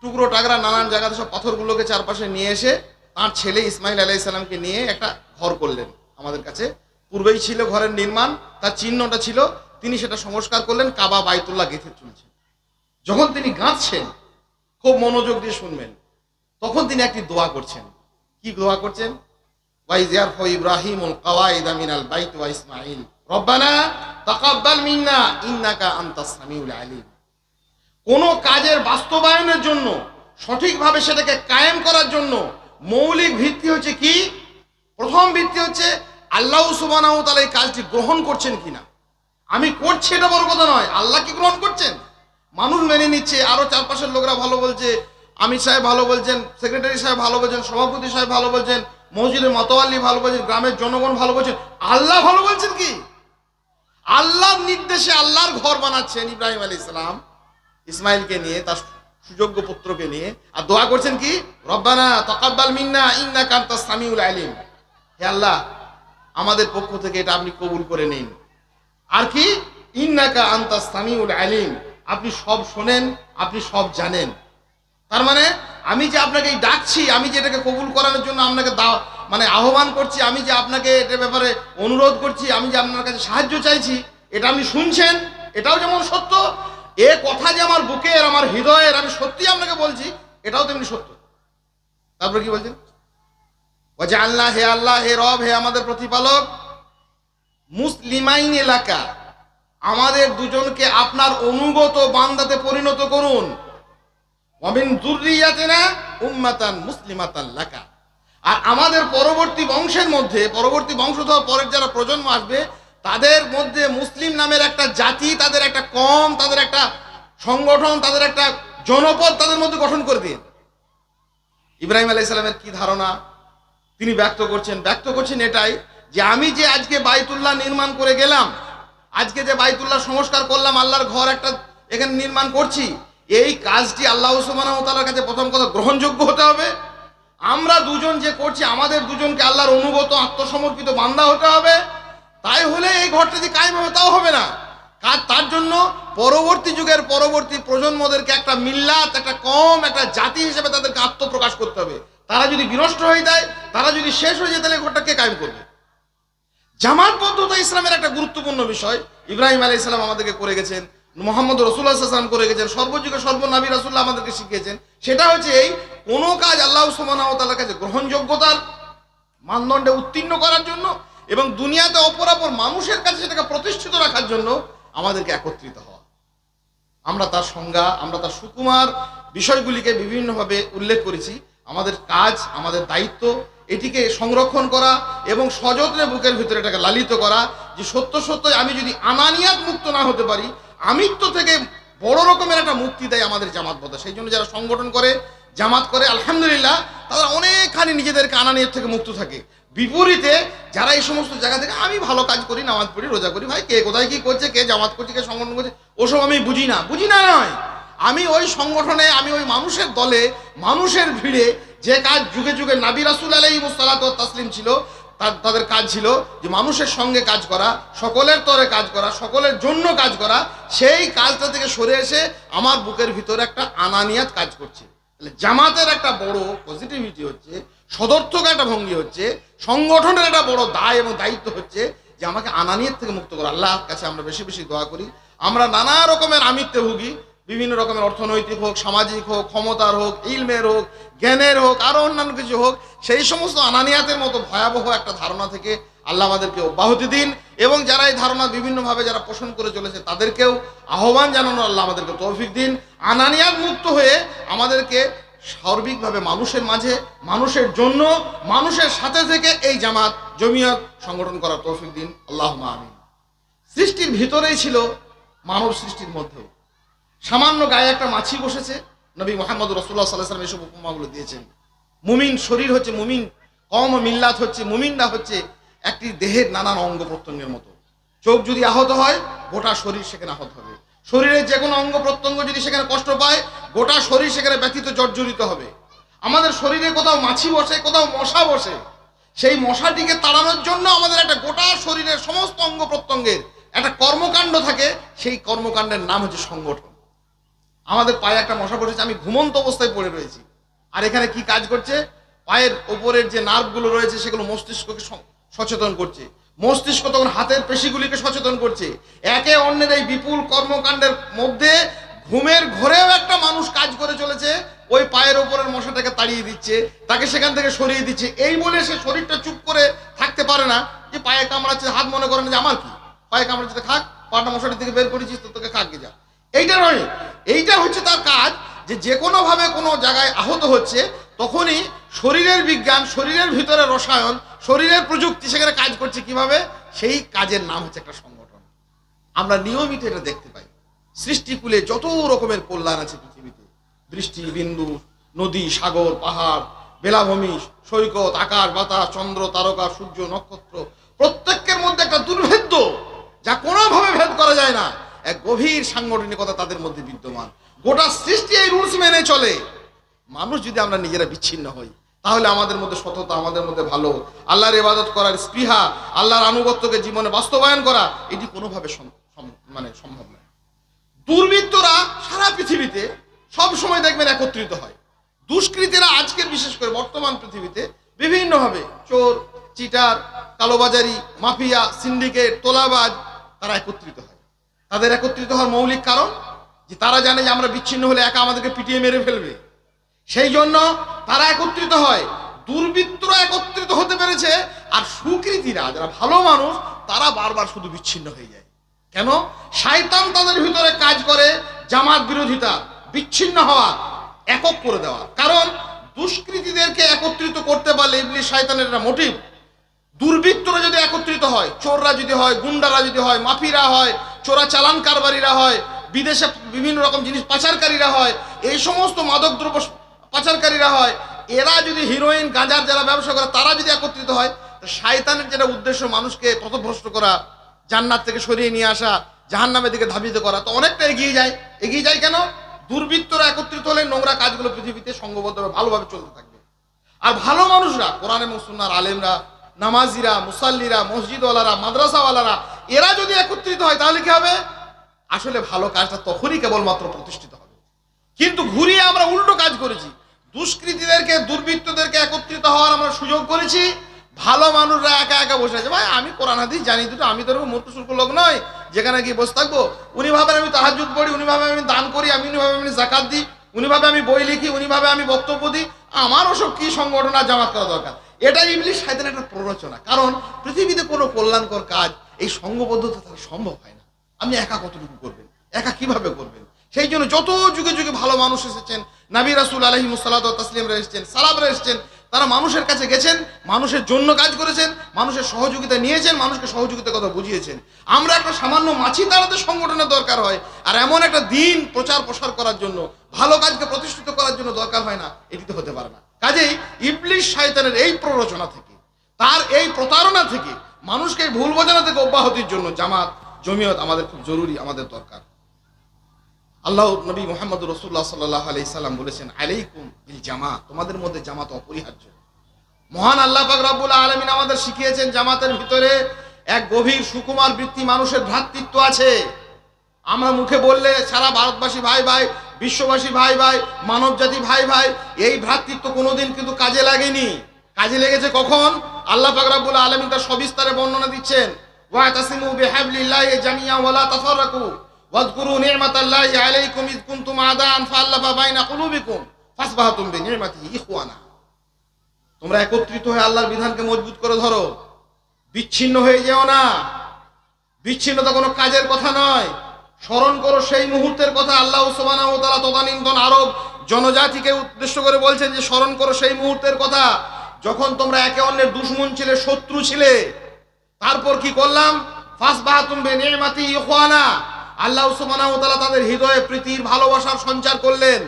টুকরো টাকরা নানান জায়গাতে সব পাথরগুলোকে চারপাশে নিয়ে এসে তার ছেলে ইসমাইল আলাইহিস সালামকে নিয়ে একটা ঘর করলেন। আমাদের কাছে পূর্বেই ছিল ঘরের নির্মাণ, তার চিহ্নটা ছিল, তিনি সেটা সংস্কার করলেন, কাবা বাইতুল্লাহ গেঁথে তুলছেন। যখন তিনি গাঁথছেন, খুব মনোযোগ দিয়ে শুনবেন, তখন তিনি একটি দোয়া করছেন। কি দোয়া করছেন? ওয়াইজ ইয়ারফা ইব্রাহিমুল কাওয়াইদা মিনাল বাইত ওয়া ইসমাঈল রব্বানা তাকাব্বাল মিন্না ইন্নাকা আনতাস সামিউল আলিম। কোন কাজের বাস্তবায়নের জন্য, সঠিকভাবে সেটাকে কায়েম করার জন্য মৌলিক ভিত্তি হচ্ছে কি? প্রথম ভিত্তি হচ্ছে আল্লাহ সুবহানাহু ওয়া তাআলা এই কাজটি গ্রহণ করছেন কিনা। আমি করছি এটা বড় কথা নয়, আল্লাহ কি গ্রহণ করছেন? মানুষ মেনে নিচ্ছে, আরো চারপাশের লোকরা ভালো বলছে, আমির সাহেব ভালো বলছেন, সেক্রেটারি সাহেব ভালো বলছেন, সভাপতি সাহেব ভালো বলছেন, মসজিদের মতোয়াল্লি ভালো বলছেন, গ্রামের জনগণ ভালো বলছেন। আল্লাহ ভালো বলছেন কি? আল্লাহর নির্দেশে আল্লাহর ঘর বানাচ্ছেন ইব্রাহিম আলাইহিস সালাম ইসমাইলকে নিয়ে, তার সুযোগ্য পুত্রকে নিয়ে, আর দোয়া করছেন কি? রব্বানা তাকাব্বাল মিন্না ইন্নাকা আনতাস সামিউল আলিম। হে আল্লাহ, আমাদের পক্ষ থেকে এটা আপনি কবুল করে নিন। আর কি? ইন্নাকা আনতাস সামিউল আলিম, আপনি সব শোনেন, আপনি সব জানেন। তার মানে আমি যে আপনাকে এই ডাকছি, আমি যে এটাকে কবুল করানোর জন্য আপনাকে আহ্বান করছি, আমি যে আপনাকে এটার ব্যাপারে অনুরোধ করছি, আমি যে আপনার কাছে সাহায্য চাইছি, এটা আপনি শুনছেন, এটাও যেমন সত্য। এ কথা যে আমার বুকের, আমার হৃদয়ের, আমি সত্যি আপনাকে বলছি, এটাও তেমনি সত্য। তারপর কি বলছেন? ওয়াজআলনা, হে আল্লাহ, হে রব, হে আমাদের প্রতিপালক, মুসলিমাইন এলাকা, আমাদের দুজনকে আপনার অনুগত বান্দাতে পরিণত করুন। ওয়া মিন যুররিয়াতিনা উম্মাতান মুসলিমাতান লাকা, আর আমাদের পরবর্তী বংশের মধ্যে, পরবর্তী বংশধর, পরের যারা প্রজন্ম আসবে, তাদের মধ্যে মুসলিম নামের একটা জাতি, তাদের একটা কম, তাদের একটা সংগঠন, তাদের একটা জনপদ তাদের মধ্যে গঠন করে দিন। ইব্রাহিম আলাইহিস সালামের কি ধারণা তিনি ব্যক্ত করছেন এটাই যে আমি যে আজকে বাইতুল্লাহ নির্মাণ করে গেলাম, আজকে যে বাইতুল্লাহ সংস্কার করলাম, আল্লাহর ঘর একটা এখানে নির্মাণ করছি, এই কাজটি আল্লাহ সুবহানাহু ওয়া তাআলার কাছে প্রথম কথা গ্রহণযোগ্য হতে হবে। আমরা দুজন যে করছি, আমাদের দুজনকে আল্লাহর অনুগত, আত্মসমর্পিত বান্দা হতে হবে। তাই হলে এই ঘরটা যে কায়েম হবে তাও হবে না। তার জন্য পরবর্তী যুগের পরবর্তী প্রজন্মদেরকে একটা মিল্লাত, একটা কম, একটা জাতি হিসেবে তাদেরকে আত্মপ্রকাশ করতে হবে। তারা যদি বিনষ্ট হয়ে যায়, তারা যদি শেষ হয়ে যায়, তাহলে ঘরটাকে কায়েম করবে। জামাতবদ্ধতা ইসলামের একটা গুরুত্বপূর্ণ বিষয়। ইব্রাহিম আলাইহিস সালাম আমাদেরকে করে গেছেন, মুহাম্মদ রাসূলুল্লাহ সাল্লাল্লাহু আলাইহি ওয়াসাল্লাম করে গেছেন, সর্বযুগে সর্বনবী রাসূলুল্লাহ আমাদেরকে শিখিয়েছেন। সেটা হচ্ছে এই কোনো কাজ আল্লাহ সুবহানাহু ওয়া তাআলার কাছে গ্রহণযোগ্যতার মানদণ্ডে উত্তীর্ণ করার জন্য এবং দুনিয়াতে অপরাপর মানুষের কাছে সেটাকে প্রতিষ্ঠিত রাখার জন্য আমাদেরকে একত্রিত হওয়া। আমরা তার সংজ্ঞা, আমরা তার সুকুমার বিষয়গুলিকে বিভিন্নভাবে উল্লেখ করেছি। আমাদের কাজ, আমাদের দায়িত্ব এটিকে সংরক্ষণ করা এবং সযত্নে বুকের ভিতরে এটাকে লালিত করা, যে সত্য সত্যই আমি যদি আনানিয়াত মুক্ত না হতে পারি, আমিত্ব থেকে বড় রকমের একটা মুক্তি দেয় আমাদের জামাতবদ্ধ। সেই জন্য যারা সংগঠন করে, জামাত করে, আলহামদুলিল্লাহ তারা অনেকখানি নিজেদেরকে আনানিয়াত থেকে মুক্ত থাকে। বিপরীতে যারা এই সমস্ত জায়গা থেকে আমি ভালো কাজ করি, নামাজ পড়ি, রোজা করি, ভাই কে কোথায় কি করছে, কে জামাত করছে, কে সংগঠন করছে, ওসব আমি বুঝি না নয়, আমি ওই সংগঠনে, আমি ওই মানুষের দলে, মানুষের ভিড়ে যে কাজ যুগে যুগে নবী রাসূল আলাইহিস সালাতু ওয়াত তাসলিম ছিল, তাদের কাজ ছিল যে মানুষের সঙ্গে কাজ করা, সকলের তরে কাজ করা, সকলের জন্য কাজ করা, সেই কাজটা থেকে সরে এসে আমার বুকের ভিতরে একটা আনানিয়াত কাজ করছে। তাহলে জামাতের একটা বড় পজিটিভিটি হচ্ছে, সদর্থক একটা ভঙ্গি হচ্ছে, সংগঠনের একটা বড় দায় এবং দায়িত্ব হচ্ছে যে আমাকে আনানিয়াত থেকে মুক্ত করা। আল্লাহর কাছে আমরা বেশি বেশি দোয়া করি। আমরা নানা রকমের আমিত্বে ভুগি, বিভিন্ন রকমের অর্থনৈতিক হোক, সামাজিক হোক, ক্ষমতার হোক, ইলমের হোক, জ্ঞানের হোক, আরও অন্যান্য কিছু হোক, সেই সমস্ত আনানিয়াতের মতো ভয়াবহ একটা ধারণা থেকে আল্লাহ আমাদেরকে অব্যাহতি দিন এবং যারা এই ধারণা বিভিন্নভাবে যারা পোষণ করে চলেছে তাদেরকেও আহ্বান জানানো আল্লাহ আমাদেরকে তৌফিক দিন। আনানিয়াত মুক্ত হয়ে আমাদেরকে সার্বিকভাবে মানুষের মাঝে, মানুষের জন্য, মানুষের সাথে থেকে এই জামাত, জমিয়ত সংগঠন করার তৌফিক দিন, আল্লাহুম্মা আমিন। সৃষ্টির ভিতরেই ছিল মানব সৃষ্টির মধ্যেও। সামান্য গায়ে একটা মাছি বসেছে, নবী মুহাম্মদ রাসূলুল্লাহ সাল্লাল্লাহু আলাইহি ওয়াসাল্লাম এসব উপমাগুলো দিয়েছেন। মুমিন শরীর হচ্ছে, মুমিন কওম মিল্লাত হচ্ছে, মুমিনরা হচ্ছে একটি দেহের নানান অঙ্গ প্রত্যঙ্গের মতো। চোখ যদি আহত হয়, গোটা শরীর সেখানে আহত হবে। শরীরের যে কোনো অঙ্গ প্রত্যঙ্গ যদি সেখানে কষ্ট পায়, গোটা শরীর সেখানে ব্যথিত জর্জরিত হবে। আমাদের শরীরে কোথাও মাছি বসে, কোথাও মশা বসে, সেই মশাটিকে তাড়ানোর জন্য আমাদের একটা গোটা শরীরের সমস্ত অঙ্গ প্রত্যঙ্গের একটা কর্মকাণ্ড থাকে, সেই কর্মকাণ্ডের নাম হচ্ছে সংগঠন। আমাদের পায়ে একটা মশা বসেছে, আমি ঘুমন্ত অবস্থায় পড়ে রয়েছি, আর এখানে কি কাজ করছে? পায়ের ওপরের যে নার্ভগুলো রয়েছে সেগুলো মস্তিষ্ককে সচেতন করছে, মস্তিষ্ক তখন হাতের পেশিগুলিকে সচেতন করছে। একে অন্যের এই বিপুল কর্মকাণ্ডের মধ্যে ঘুমের ঘরেও একটা মানুষ কাজ করে চলেছে, ওই পায়ের ওপরের মশাটাকে তাড়িয়ে দিচ্ছে, তাকে সেখান থেকে সরিয়ে দিচ্ছে। এই বলে সে শরীরটা চুপ করে থাকতে পারে না যে পায়ে কামড়াচ্ছে, হাত মনে করে না যে আমার কি, পায়ে কামড়াচ্ছে, খাক, পাটা মশাটি থেকে বের করেছিস তো, তোকে খাক যা। এইটা নয়, এইটা হচ্ছে তার কাজ, যে কোনোভাবে কোনো জায়গায় আহত হচ্ছে তখনই শরীরের বিজ্ঞান, শরীরের ভিতরে রসায়ন, শরীরের প্রযুক্তি সেখানে কাজ করছে কিভাবে, সেই কাজের নাম হচ্ছে একটা সংগঠন। আমরা নিয়মিত এটা দেখতে পাই। সৃষ্টিকুলে যত রকমের কল্যাণ আছে পৃথিবীতে, বৃষ্টি বিন্দু, নদী, সাগর, পাহাড়, বেলাভূমি, সৈকত, আকাশ বাতাস, চন্দ্র, তারকা, সূর্য, নক্ষত্র, প্রত্যেকের মধ্যে একটা দুর্ভেদ্য, যা কোনোভাবে ভেদ করা যায় না, এক গভীর সাংগঠনিকতা তাদের মধ্যে বিদ্যমান। গোটা সৃষ্টি এই রুলস মেনে চলে। মানুষ যদি আমরা নিজেরা বিচ্ছিন্ন হই, তাহলে আমাদের মধ্যে সততা, আমাদের মধ্যে ভালো, আল্লাহর ইবাদত করার স্পৃহা, আল্লাহর আনুগত্যকে জীবনে বাস্তবায়ন করা, এটি কোনোভাবে সম্ভব নয়। দুর্বৃত্তরা সারা পৃথিবীতে সব সময় দেখবেন একত্রিত হয়। দুষ্কৃতীরা আজকের, বিশেষ করে বর্তমান পৃথিবীতে বিভিন্নভাবে চোর, চিটার, কালোবাজারি, মাফিয়া, সিন্ডিকেট, তোলাবাজ, তারা একত্রিত হয়। তাদের একত্রিত হওয়ার মৌলিক কারণ যে তারা জানে যে আমরা বিচ্ছিন্ন হলে একা আমাদেরকে পিটিয়ে মেরে ফেলবে, সেই জন্য তারা একত্রিত হয়। দুর্বৃত্তরা একত্রিত হতে পেরেছে, আর সুকৃতীরা, যারা ভালো মানুষ, তারা বারবার শুধু বিচ্ছিন্ন হয়ে যায়। কেন? শয়তান তাদের ভিতরে কাজ করে জামাত বিরোধিতা, বিচ্ছিন্ন হওয়া, একক করে দেওয়া। কারণ দুষ্কৃতীদেরকে একত্রিত করতে পারলে ইবলিস শয়তানের একটা মোটিভ। দুর্বৃত্তরা যদি একত্রিত হয়, চোররা যদি হয়, গুন্ডারা যদি হয়, মাফিরা হয়, চোরা চালান কারবারিরা হয়, বিদেশে বিভিন্ন রকম জিনিস পাচারকারীরা হয়, এই সমস্ত মাদকদ্রব্য পাচারকারীরা হয়, এরা যদি হিরোইন, গাঁজার যারা ব্যবসা করে, তারা যদি একত্রিত হয়, তো শয়তানের যেটা উদ্দেশ্য মানুষকে পথভ্রষ্ট করা, জান্নাত থেকে সরিয়ে নিয়ে আসা, জাহান্নামের দিকে ধাবিত করা, তো অনেকটা এগিয়ে যায়। এগিয়ে যায় কেন? দুর্বৃত্তরা একত্রিত হলে নোংরা কাজগুলো পৃথিবীতে সংঘবদ্ধভাবে ভালোভাবে চলতে থাকবে। আর ভালো মানুষরা, কোরআন এবং সুন্নাহর আলেমরা, নামাজিরা, মুসাল্লিরা, মসজিদওয়ালারা, মাদ্রাসাওয়ালারা, এরা যদি একত্রিত হয় তাহলে কি হবে? আসলে ভালো কাজটা তখনই কেবলমাত্র প্রতিষ্ঠিত হবে। কিন্তু ঘুরিয়ে আমরা উল্টো কাজ করেছি। দুষ্কৃতীদেরকে, দুর্বৃত্তদেরকে একত্রিত হওয়ার আমরা সুযোগ করেছি, ভালো মানুষরা একা একা বসে আছে। ভাই আমি কোরআন হাদিস জানি দুটো, আমি তো মূর্খ সূর্খ লোক নয় যেখানে গিয়ে বসে থাকবো। উনি ভাবেন আমি তাহাজ্জুদ পড়ি, উনি ভাবেন আমি দান করি, উনি ভাবেন আমি যাকাত দিই, উনিভাবে আমি বই লিখি, উনিভাবে আমি বক্তব্য দিই, আমার ওসব কি সংগঠন আর জামাত করা দরকার। এটা ইবলিশ শয়তানের একটা প্ররোচনা। কারণ পৃথিবীতে কোনো কল্যাণকর কাজ এই সংঘবদ্ধতা তারা সম্ভব হয় না। আপনি একা কতটুকু করবেন, একা কিভাবে করবেন? সেই জন্য যত যুগে যুগে ভালো মানুষ এসেছেন, নবী রাসূল আলাইহিস সালাতু ওয়াস তাসলিমরা এসেছেন, সালাবরা এসেছেন, তারা মানুষের কাছে গেছেন, মানুষের জন্য কাজ করেছেন, মানুষের সহযোগিতা নিয়েছেন, মানুষকে সহযোগিতার কথা বুঝিয়েছেন। আমরা একটা সামান্য মাছি তাড়াতে সংগঠনের দরকার হয়, আর এমন একটা দিন প্রচার প্রসার করার জন্য, ভালো কাজকে প্রতিষ্ঠিত করার জন্য দরকার হয় না, এটি তো হতে পারে না। কাজেই ইবলিশ শয়তানের এই প্ররোচনা থেকে, তার এই প্রতারণা থেকে, মানুষকে এই ভুল বোঝানো থেকে অব্যাহতির জন্য জামাত জমিয়ত আমাদের খুব জরুরি, আমাদের দরকার। আল্লাহ নবী মুহাম্মদ রাসূলুল্লাহ সাল্লাল্লাহু আলাইহি সাল্লাম বলেছেন, আলাইকুম বিল জামাত, তোমাদের মধ্যে জামাত অপরিহার্য। মহান আল্লাহ পাক রব্বুল আলামিন আমাদের শিখিয়েছেন জামাতের ভিতরে এক গভীর সুকুমার বৃত্তি, মানুষের ভ্রাতৃত্ব আছে। আমরা মুখে বললে সারা ভারতবাসী ভাই ভাই, বিশ্ববাসী ভাই ভাই, মানব জাতি ভাই ভাই, এই ভ্রাতৃত্ব কোনোদিন কিন্তু কাজে লাগেনি। কাজে লেগেছে কখন? আল্লাহ পাক রব্বুল আলামিন তার সবিস্তারে বর্ণনা দিচ্ছেন, ওয়াতাসিমু বিহাবলিল্লাহি জামিআন ওয়া লা তাফাররাকু ওয়াযকুরু নি'মাতাল্লাহি আলাইকুম ইয কুনতুম আদাআন ফাআল্লাফা বাইনা কুলুবিকুম ফাসবাহতুম বিনি'মাতিহি ইখওয়ানা। তোমরা একত্রিত হয়ে আল্লাহর বিধানকে মজবুত করে ধরো, বিচ্ছিন্ন হয়ে যেও না। বিচ্ছিন্নতা কোনো কাজের কথা নয়। স্মরণ করো সেই মুহূর্তের কথা। আল্লাহ সুবহানাহু ওয়া তাআলা তদানীন্তন আরব জনজাতিকে উদ্দেশ্য করে বলছেন যে স্মরণ করো সেই মুহূর্তের কথা যখন তোমরা একে অন্যের দুশমন ছিলে, শত্রু ছিলে। তারপর কি করলাম? ফাসবাহতুম বিনি'মাতিহি ইখওয়ানা। আল্লাহ সুবহানাহু ওয়া তাআলা তাদের হৃদয়ে প্রীতির ভালোবাসার সঞ্চার করলেন,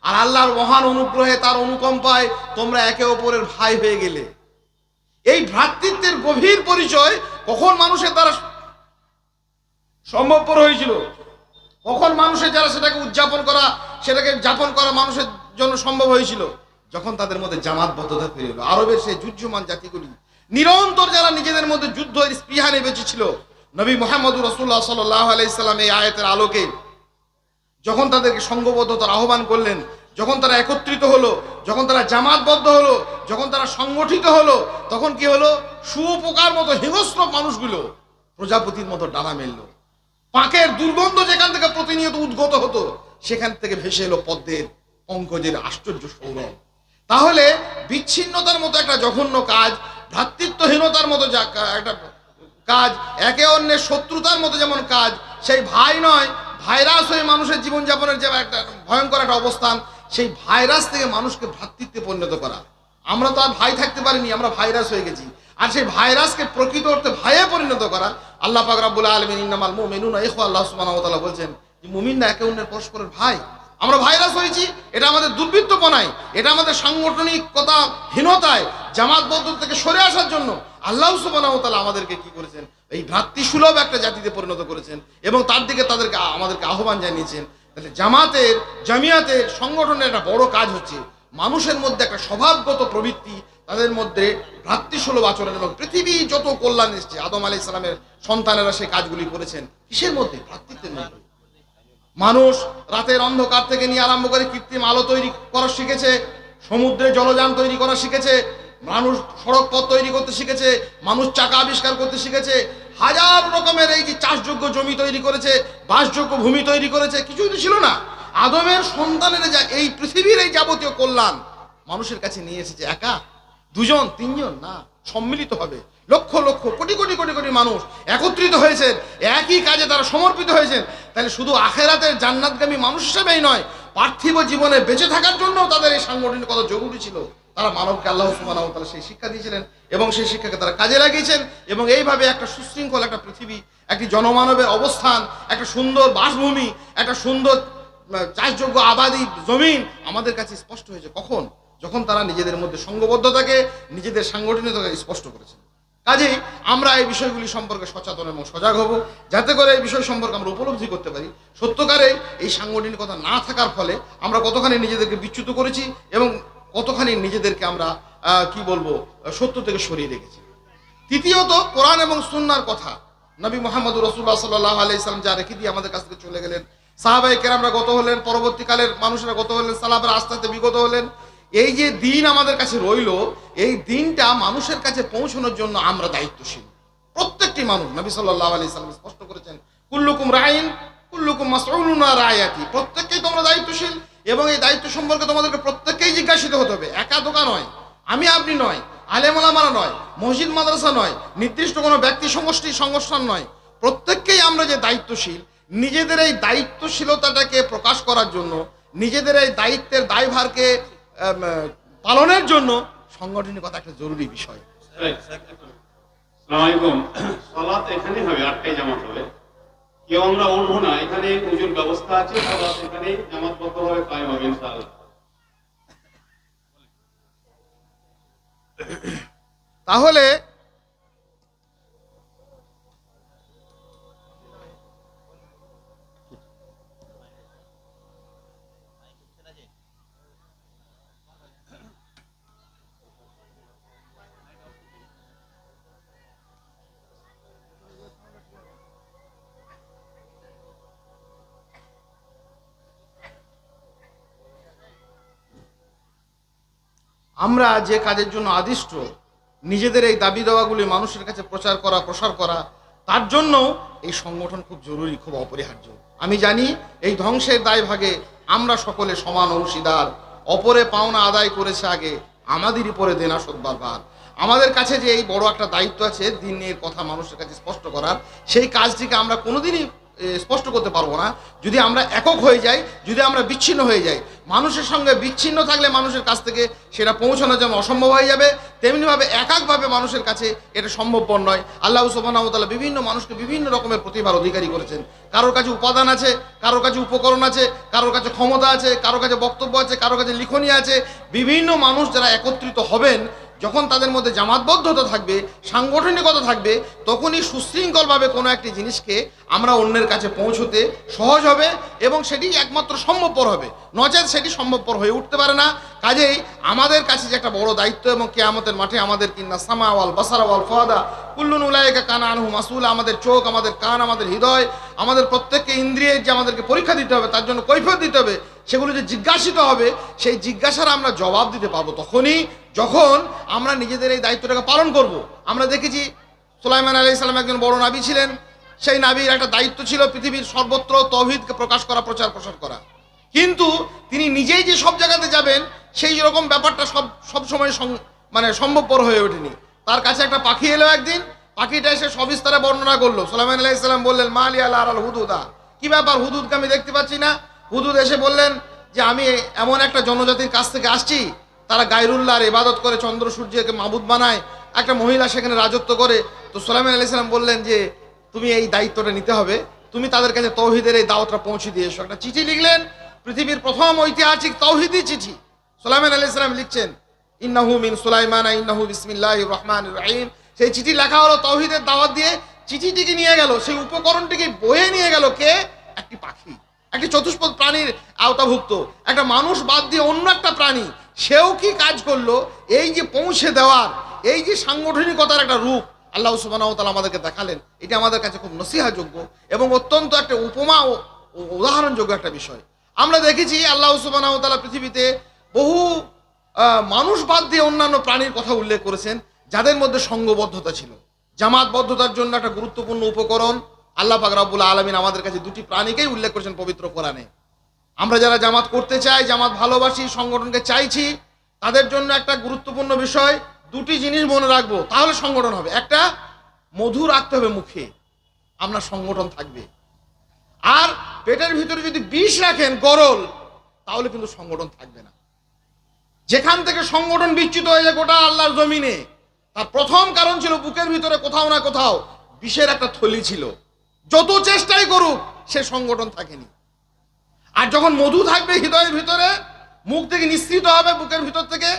আর আল্লাহর মহান অনুগ্রহে, তার অনুকম্পায় তোমরা একে অপরের ভাই হয়ে গেলে। এই ভ্রাতৃত্বের গভীর পরিচয় কখন মানুষের দ্বারা সম্ভবপর হয়েছিল? কখন মানুষের যারা সেটাকে উদযাপন করা, সেটাকে যাপন করা মানুষের জন্য সম্ভব হয়েছিল? যখন তাদের মধ্যে জামাতবদ্ধতা ফিরে এলো। আরবের সেই যুদ্ধমান জাতিগুলি নিরন্তর যারা নিজেদের মধ্যে যুদ্ধের স্পৃহা নিয়ে বেঁচেছিল, নবী মুহাম্মদ রাসূলুল্লাহ সাল্লাল্লাহু আলাইহি সাল্লাম এই আয়াতের আলোকে যখন তাদেরকে সংঘবদ্ধতার আহ্বান করলেন, যখন তারা একত্রিত হলো, যখন তারা জামাতবদ্ধ হলো, যখন তারা সংগঠিত হলো, তখন কি হলো? শুঁয়োপোকার মতো হিংস্র মানুষগুলো প্রজাপতির মতো ডানা মেলল। পাকের দুর্গন্ধ যেখান থেকে প্রতিনিয়ত উদ্গত হতো, সেখান থেকে ভেসে এলো পদ্মের পঙ্কজের আশ্চর্য সৌরভ। তাহলে বিচ্ছিন্নতার মতো একটা জঘন্য কাজ, ভ্রাতৃত্বহীনতার মতো যা একটা কাজ, একে অন্যের শত্রুতার মতো যেমন কাজ, সেই ভাই নয়, ভাইরাস হয়ে মানুষের জীবনযাপনের যে একটা ভয়ঙ্কর একটা অবস্থান, সেই ভাইরাস থেকে মানুষকে ভ্রাতৃত্বে পরিণত করা। আমরা তো আর ভাই থাকতে পারিনি, আমরা ভাইরাস হয়ে গেছি। আর সেই ভাইরাসকে প্রকৃত অর্থে ভাইয়ে পরিণত করা। আল্লাহ পাক রব্বুল আলামিন ইন্নামাল মুমিনুনা ইখওয়া, আল্লাহ সুবহানাহু ওয়া তাআলা বলছেন যে মুমিনরা একে অন্যের পরস্পরের ভাই। আমরা ভাইরাস হয়েছি, এটা আমাদের দুর্বৃত্তপনায়, এটা আমাদের সাংগঠনিকতাহীনতায়, জামাতবদ্ধতা থেকে সরে আসার জন্য আল্লাহ সুবহানাহু ওয়া তাআলা আমাদেরকে কি করেছেন? এই ভ্রাতৃসুলভ একটা জাতিতে পরিণত করেছেন এবং তার দিকে আমাদেরকে আহ্বান জানিয়েছেন। তাহলে জামাতের, জামিয়াতের, সংগঠনের একটা বড় কাজ হচ্ছে মানুষের মধ্যে একটা স্বভাবগত প্রবৃত্তি, তাদের মধ্যে ভ্রাতৃসুলভ আচরণ। এবং পৃথিবী যত কল্যাণ এসেছে, আদম আলাইহিস সালামের সন্তানেরা সেই কাজগুলি করেছেন কিসের মধ্যে? ভ্রাতৃত্বের মধ্যে। মানুষ রাতের অন্ধকার থেকে নিয়ে আরম্ভ করে কৃত্রিম আলো তৈরি করা শিখেছে, সমুদ্রে জলযান তৈরি করা শিখেছে, মানুষ সড়ক পথ তৈরি করতে শিখেছে, মানুষ চাকা আবিষ্কার করতে শিখেছে, হাজার রকমের এই যে চাষযোগ্য জমি তৈরি করেছে, বাসযোগ্য ভূমি তৈরি করেছে। কিছুই তো ছিল না। আদমের সন্তানেরা যা এই পৃথিবীর এই যাবতীয় কল্যাণ মানুষের কাছে নিয়ে এসেছে একা, দুজন, তিনজন না, সম্মিলিত হবে লক্ষ লক্ষ কোটি কোটি কোটি কোটি মানুষ একত্রিত হয়েছেন, একই কাজে তারা সমর্পিত হয়েছেন। তাহলে শুধু আখেরাতের জান্নাতগামী মানুষ হিসেবেই নয়, পার্থিব জীবনে বেঁচে থাকার জন্য তাদের এই সাংগঠনিক কত জরুরি ছিল। তারা মানবকে আল্লাহ সুবহানাহু ওয়া তাআলা সেই শিক্ষা দিয়েছিলেন এবং সেই শিক্ষাকে তারা কাজে লাগিয়েছেন। এবং এইভাবে একটা সুশৃঙ্খল একটা পৃথিবী, একটি জনমানবের অবস্থান, একটা সুন্দর বাসভূমি, একটা সুন্দর চাষযোগ্য আবাদি জমিন আমাদের কাছে স্পষ্ট হয়েছে। কখন? যখন তারা নিজেদের মধ্যে সংঘবদ্ধতাকে, নিজেদের সাংগঠনিকতাকে স্পষ্ট করেছে। কাজেই আমরা এই বিষয়গুলি সম্পর্কে সচেতন এবং সজাগ হব, যাতে করে এই বিষয় সম্পর্কে আমরা উপলব্ধি করতে পারি সত্যকারে এই সাংগঠনিকতা না থাকার ফলে আমরা কতখানি নিজেদেরকে বিচ্যুত করেছি এবং কতখানি নিজেদেরকে আমরা সত্য থেকে সরিয়ে রেখেছি। তৃতীয়ত, কোরআন এবং সুন্নাহর কথা নবী মুহাম্মদ রাসূলুল্লাহ সাল্লাল্লাহু আলাইহি সাল্লাম যা রেখে দিয়ে আমাদের কাছ থেকে চলে গেলেন, সাহাবায়ে কেরামরা গত হলেন, পরবর্তীকালের মানুষরা গত হলেন, সালাফরা আস্তে আস্তে বিগত হলেন। এই যে দিন আমাদের কাছে রইল, এই দিনটা মানুষের কাছে পৌঁছানোর জন্য আমরা দায়িত্বশীল। প্রত্যেকটি মানুষ, নবী সাল্লাল্লাহু আলাইহি সাল্লাম স্পষ্ট করেছেন, কুল্লুকুম রাইন কুল্লুকুম মাসউলুন আন রায়াতি, প্রত্যেককেই তোমরা দায়িত্বশীল এবং এই দায়িত্ব সম্পর্কে তোমাদেরকে প্রত্যেককেই জিজ্ঞাসিত হতে হবে, একা দোকা নয়, আমি আপনি নয়, আলেম ওলামারা নয়, মসজিদ মাদ্রাসা নয়, নির্দিষ্ট কোনো ব্যক্তি সমষ্টি সংগঠন নয়, প্রত্যেককেই আমরা যে দায়িত্বশীল, নিজেদের এই দায়িত্বশীলতাটাকে প্রকাশ করার জন্য, নিজেদের এই দায়িত্বের দায়ভারকে পালনের জন্য সাংগঠনিকতা একটা জরুরি বিষয়। আসসালামাইকুম। সালাত এখানে হবে, 8টায় জামাত হবে, কেউ আমরা উঠবো না, এখানে উজুর ব্যবস্থা আছে, সালাত এখানে জামাতবদ্ধভাবে কায়েম হবে ইনশাআল্লাহ। তাহলে আমরা যে কাজের জন্য আদিষ্ট, নিজেদের এই দাবি দাওয়াগুলি মানুষের কাছে প্রচার করা, প্রসার করা, তার জন্য এই সংগঠন খুব জরুরি, খুব অপরিহার্য। আমি জানি এই ধ্বংসের দায় ভাগে আমরা সকলে সমান অংশীদার। অপরে পাওনা আদায় করেছে আগে, আমাদেরই পরে দেনা শোধবার ভার। আমাদের কাছে যে এই বড় একটা দায়িত্ব আছে দিনের কথা মানুষের কাছে স্পষ্ট করার, সেই কাজটিকে আমরা কোনোদিনই স্পষ্ট করতে পারবো না যদি আমরা একক হয়ে যাই, যদি আমরা বিচ্ছিন্ন হয়ে যাই। মানুষের সঙ্গে বিচ্ছিন্ন থাকলে মানুষের কাছ থেকে সেটা পৌঁছানো যেমন অসম্ভব হয়ে যাবে, তেমনিভাবে এককভাবে মানুষের কাছে এটা সম্ভবপর নয়। আল্লাহ সুবহানাহু ওয়া তাআলা বিভিন্ন মানুষকে বিভিন্ন রকমের প্রতিভার অধিকারী করেছেন। কারোর কাছে উপাদান আছে, কারোর কাছে উপকরণ আছে, কারোর কাছে ক্ষমতা আছে, কারোর কাছে বক্তব্য আছে, কারোর কাছে লিখনী আছে। বিভিন্ন মানুষ যারা একত্রিত হবেন, যখন তাদের মধ্যে জামাতবদ্ধতা থাকবে, সাংগঠনিকতা থাকবে, তখনই সুশৃঙ্খলভাবে কোনো একটি জিনিসকে আমরা অন্যের কাছে পৌঁছতে সহজ হবে এবং সেটি একমাত্র সম্ভবপর হবে, নচেত সেটি সম্ভবপর হয়ে উঠতে পারে না। কাজেই আমাদের কাছে যে একটা বড় দায়িত্ব, এবং কিয়ামতের মাঠে আমাদের কিন্না সামা ওয়াল বাসারা ওয়াল ফুয়াদা কুল্লুন উলাইকা কানা আনহু মাসউলা, আমাদের চোখ, আমাদের কান, আমাদের হৃদয়, আমাদের প্রত্যেককে ইন্দ্রিয়ের যে আমাদেরকে পরীক্ষা দিতে হবে, তার জন্য কৈফিয়ত দিতে হবে, সেগুলো যে জিজ্ঞাসিত হবে, সেই জিজ্ঞাসার আমরা জবাব দিতে পারবো তখনই যখন আমরা নিজেদের এই দায়িত্বটাকে পালন করব। আমরা দেখেছি সুলাইমান আলাইহিস সালাম একজন বড় নাবী ছিলেন। সেই নাবীর একটা দায়িত্ব ছিল পৃথিবীর সর্বত্র তাওহীদকে প্রকাশ করা, প্রসার করা। কিন্তু তিনি নিজেই যে সব জায়গাতে যাবেন, সেই রকম ব্যাপারটা সব সময় সম্ভবপর হয়ে ওঠেনি। তার কাছে একটা পাখি এলো একদিন, পাখিটা এসে সবিস্তারে বর্ণনা করলো। সুলাইমান আলাইহিস সালাম বললেন, মা লিয়া লা আরাল হুদুদা, কি ব্যাপার, হুদুদকে আমি দেখতে পাচ্ছি না। হুদুদ এসে বললেন যে আমি এমন একটা জনজাতির কাছ থেকে আসছি, তারা গায়রুল্লাহর ইবাদত করে, চন্দ্র সূর্যকে মাবুদ বানায়, একটা মহিলা সেখানে রাজত্ব করে। তো সুলাইমান আলাইহিস সালাম বললেন যে তুমি এই দায়িত্বটা নিতে হবে, তুমি তাদের কাছে তাওহীদের এই দাওয়াতটা পৌঁছে দিয়ে এসো। একটা চিঠি লিখলেন, পৃথিবীর প্রথম ঐতিহাসিক তাওহীদি চিঠি। সুলাইমান আলাইহিস সালাম লিখছেন, ইন্নাহু মিন সুলাইমান ইন্নাহু বিসমিল্লাহির রহমানির রহিম। সেই চিঠি লেখা হলো তাওহীদের দাওয়াত দিয়ে। চিঠিটিকে নিয়ে গেল, সেই উপকরণটিকে বয়ে নিয়ে গেল কে? একটি পাখি, একটি চতুষ্পদ প্রাণীর আওতাভুক্ত একটা মানুষ বাদ দিয়ে অন্য একটা প্রাণী। সেও কি কাজ করলো? এই যে পৌঁছে দেওয়ার, এই যে সাংগঠনিকতার একটা রূপ আল্লাহ সুবহানাহু ওয়া তাআলা আমাদেরকে দেখালেন, এটা আমাদের কাছে খুব নসিহাযোগ্য এবং অত্যন্ত একটা উপমা ও উদাহরণযোগ্য একটা বিষয়। আমরা দেখেছি আল্লাহ সুবহানাহু ওয়া তাআলা পৃথিবীতে বহু মানুষ বাদ দিয়ে অন্যান্য প্রাণীর কথা উল্লেখ করেছেন, যাদের মধ্যে সঙ্গবদ্ধতা ছিল। জামাতবদ্ধতার জন্য একটা গুরুত্বপূর্ণ উপকরণ আল্লাহ পাক রব্বুল আলামিন আমাদের কাছে দুটি প্রাণীকেই উল্লেখ করেছেন পবিত্র কোরআনে। আমরা যারা জামাত করতে চাই, জামাত ভালোবাসি, সংগঠনকে চাইছি, তাদের জন্য একটা গুরুত্বপূর্ণ বিষয়, দুটি জিনিস মনে রাখবো, তাহলে সংগঠন হবে। একটা, মধু রাখতে হবে মুখে, আপনার সংগঠন থাকবে। আর পেটের ভিতরে যদি বিষ রাখেন, গরল, তাহলে কিন্তু সংগঠন থাকবে না। যেখান থেকে সংগঠন বিচ্যুত হয়ে যায় গোটা আল্লাহর জমিনে, তার প্রথম কারণ ছিল বুকের ভিতরে কোথাও না কোথাও বিষের একটা থলি ছিল। যত চেষ্টাই করুক, সে সংগঠন থাকেনি। আর যখন মধু থাকবে হৃদয়ের ভিতরে, মুখ থেকে নিঃসৃত হবে বুকের ভিতর থেকে,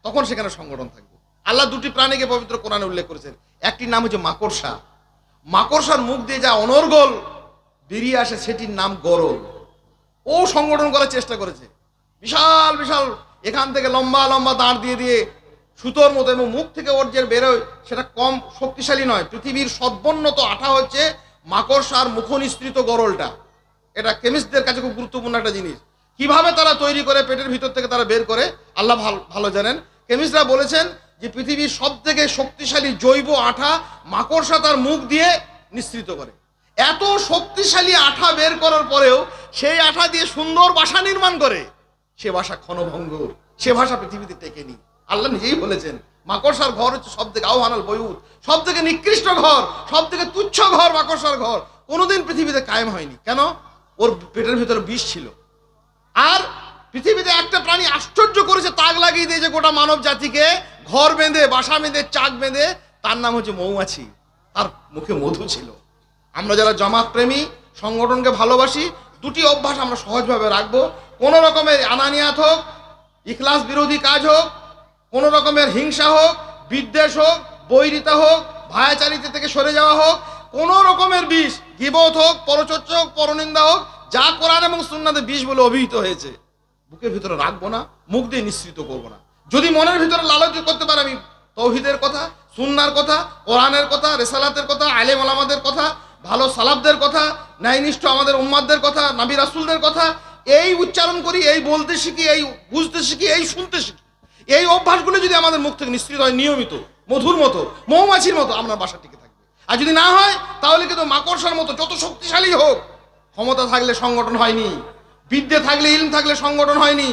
তখন সেখানে সংগঠন থাকবে। আল্লাহ দুটি প্রাণীকে পবিত্র কোরআনে উল্লেখ করেছেন। একটির নাম হচ্ছে মাকড়সা। মাকড়সার মুখ দিয়ে যা অনর্গল বেরিয়ে আসে, সেটির নাম গরল। ও সংগঠন করার চেষ্টা করেছে, বিশাল বিশাল এখান থেকে লম্বা লম্বা দাঁড় দিয়ে দিয়ে সুতোর মতো, এবং মুখ থেকে ওর যে বেরোয় সেটা কম শক্তিশালী নয়। পৃথিবীর সর্বোন্নত আঠা হচ্ছে মাকড়সার মুখনিসৃত গরলটা। এটা কেমিস্টদের কাছে খুব গুরুত্বপূর্ণ একটা জিনিস। কিভাবে তারা তৈরি করে, পেটের ভিতর থেকে তারা বের করে, আল্লাহ ভালো জানেন। কেমিস্টরা বলেছেন যে পৃথিবীর সব থেকে শক্তিশালী জৈব আঠা মাকড়সা তার মুখ দিয়ে নিঃসৃত করে। এত শক্তিশালী আঠা বের করার পরেও সেই আঠা দিয়ে সুন্দর বাসা নির্মাণ করে। সে ভাষা ক্ষণভঙ্গ, সে ভাষা পৃথিবীতে টেকেনি। আল্লাহ নিজেই বলেছেন মাকড়সার ঘর হচ্ছে সব থেকে আহ্বানাল বয়ুত, সব থেকে নিকৃষ্ট ঘর, সব থেকে তুচ্ছ ঘর মাকড়সার ঘর, কোনোদিন পৃথিবীতে কায়েম হয়নি। কেন? ওর পেটের ভিতরে বিষ ছিল। আর পৃথিবীতে একটা প্রাণী আশ্চর্য করেছে, তাক লাগিয়ে দিয়েছে গোটা মানব জাতিকে, ঘর বেঁধে, বাসা বেঁধে, চাক বেঁধে, তার নাম হচ্ছে মৌমাছি। তার মুখে মধু ছিল। আমরা যারা জামাত প্রেমী, সংগঠনকে ভালোবাসি, দুটি অভ্যাস আমরা সহজভাবে রাখবো। কোনো রকমের আনানিয়াত হোক, ইখলাস বিরোধী কাজ হোক, কোনো রকমের হিংসা হোক, বিদ্বেষ হোক, বৈরিতা হোক, ভায়াচারিতা থেকে সরে যাওয়া হোক, কোনো রকমের বিষ, গীবত হোক, পরচর্চা হোক, পরনিন্দা হোক, যা কোরআন এবং সুন্নাতে বিষ বলে অভিহিত হয়েছে, বুকের ভিতরে রাখবো না, মুখ দিয়ে নিঃসৃত করবো না। যদি মনের ভিতরে লালচ করতে পারে, আমি তৌহিদের কথা, সুন্নার কথা, কোরআনের কথা, রেসালাতের কথা, আলেম ওলামাদের কথা, ভালো সালাফদের কথা, ন্যায়নিষ্ঠ আমাদের উম্মাদদের কথা, নবী রাসূলদের কথা, এই উচ্চারণ করি, এই বলতে শিখি, এই বুঝতে শিখি, এই শুনতে শিখি, এই অভ্যাসগুলো যদি আমাদের মুখ থেকে নিঃসৃত হয় নিয়মিত, মধুর মতো, মৌমাছির মতো, আমরা বাসা টিকে থাকবে। আর যদি না হয়, তাহলে কিন্তু মাকড়সার মতো যত শক্তিশালী হোক, ক্ষমতা থাকলে সংগঠন হয়নি, বিদ্যে থাকলে, ইলম থাকলে সংগঠন হয়নি,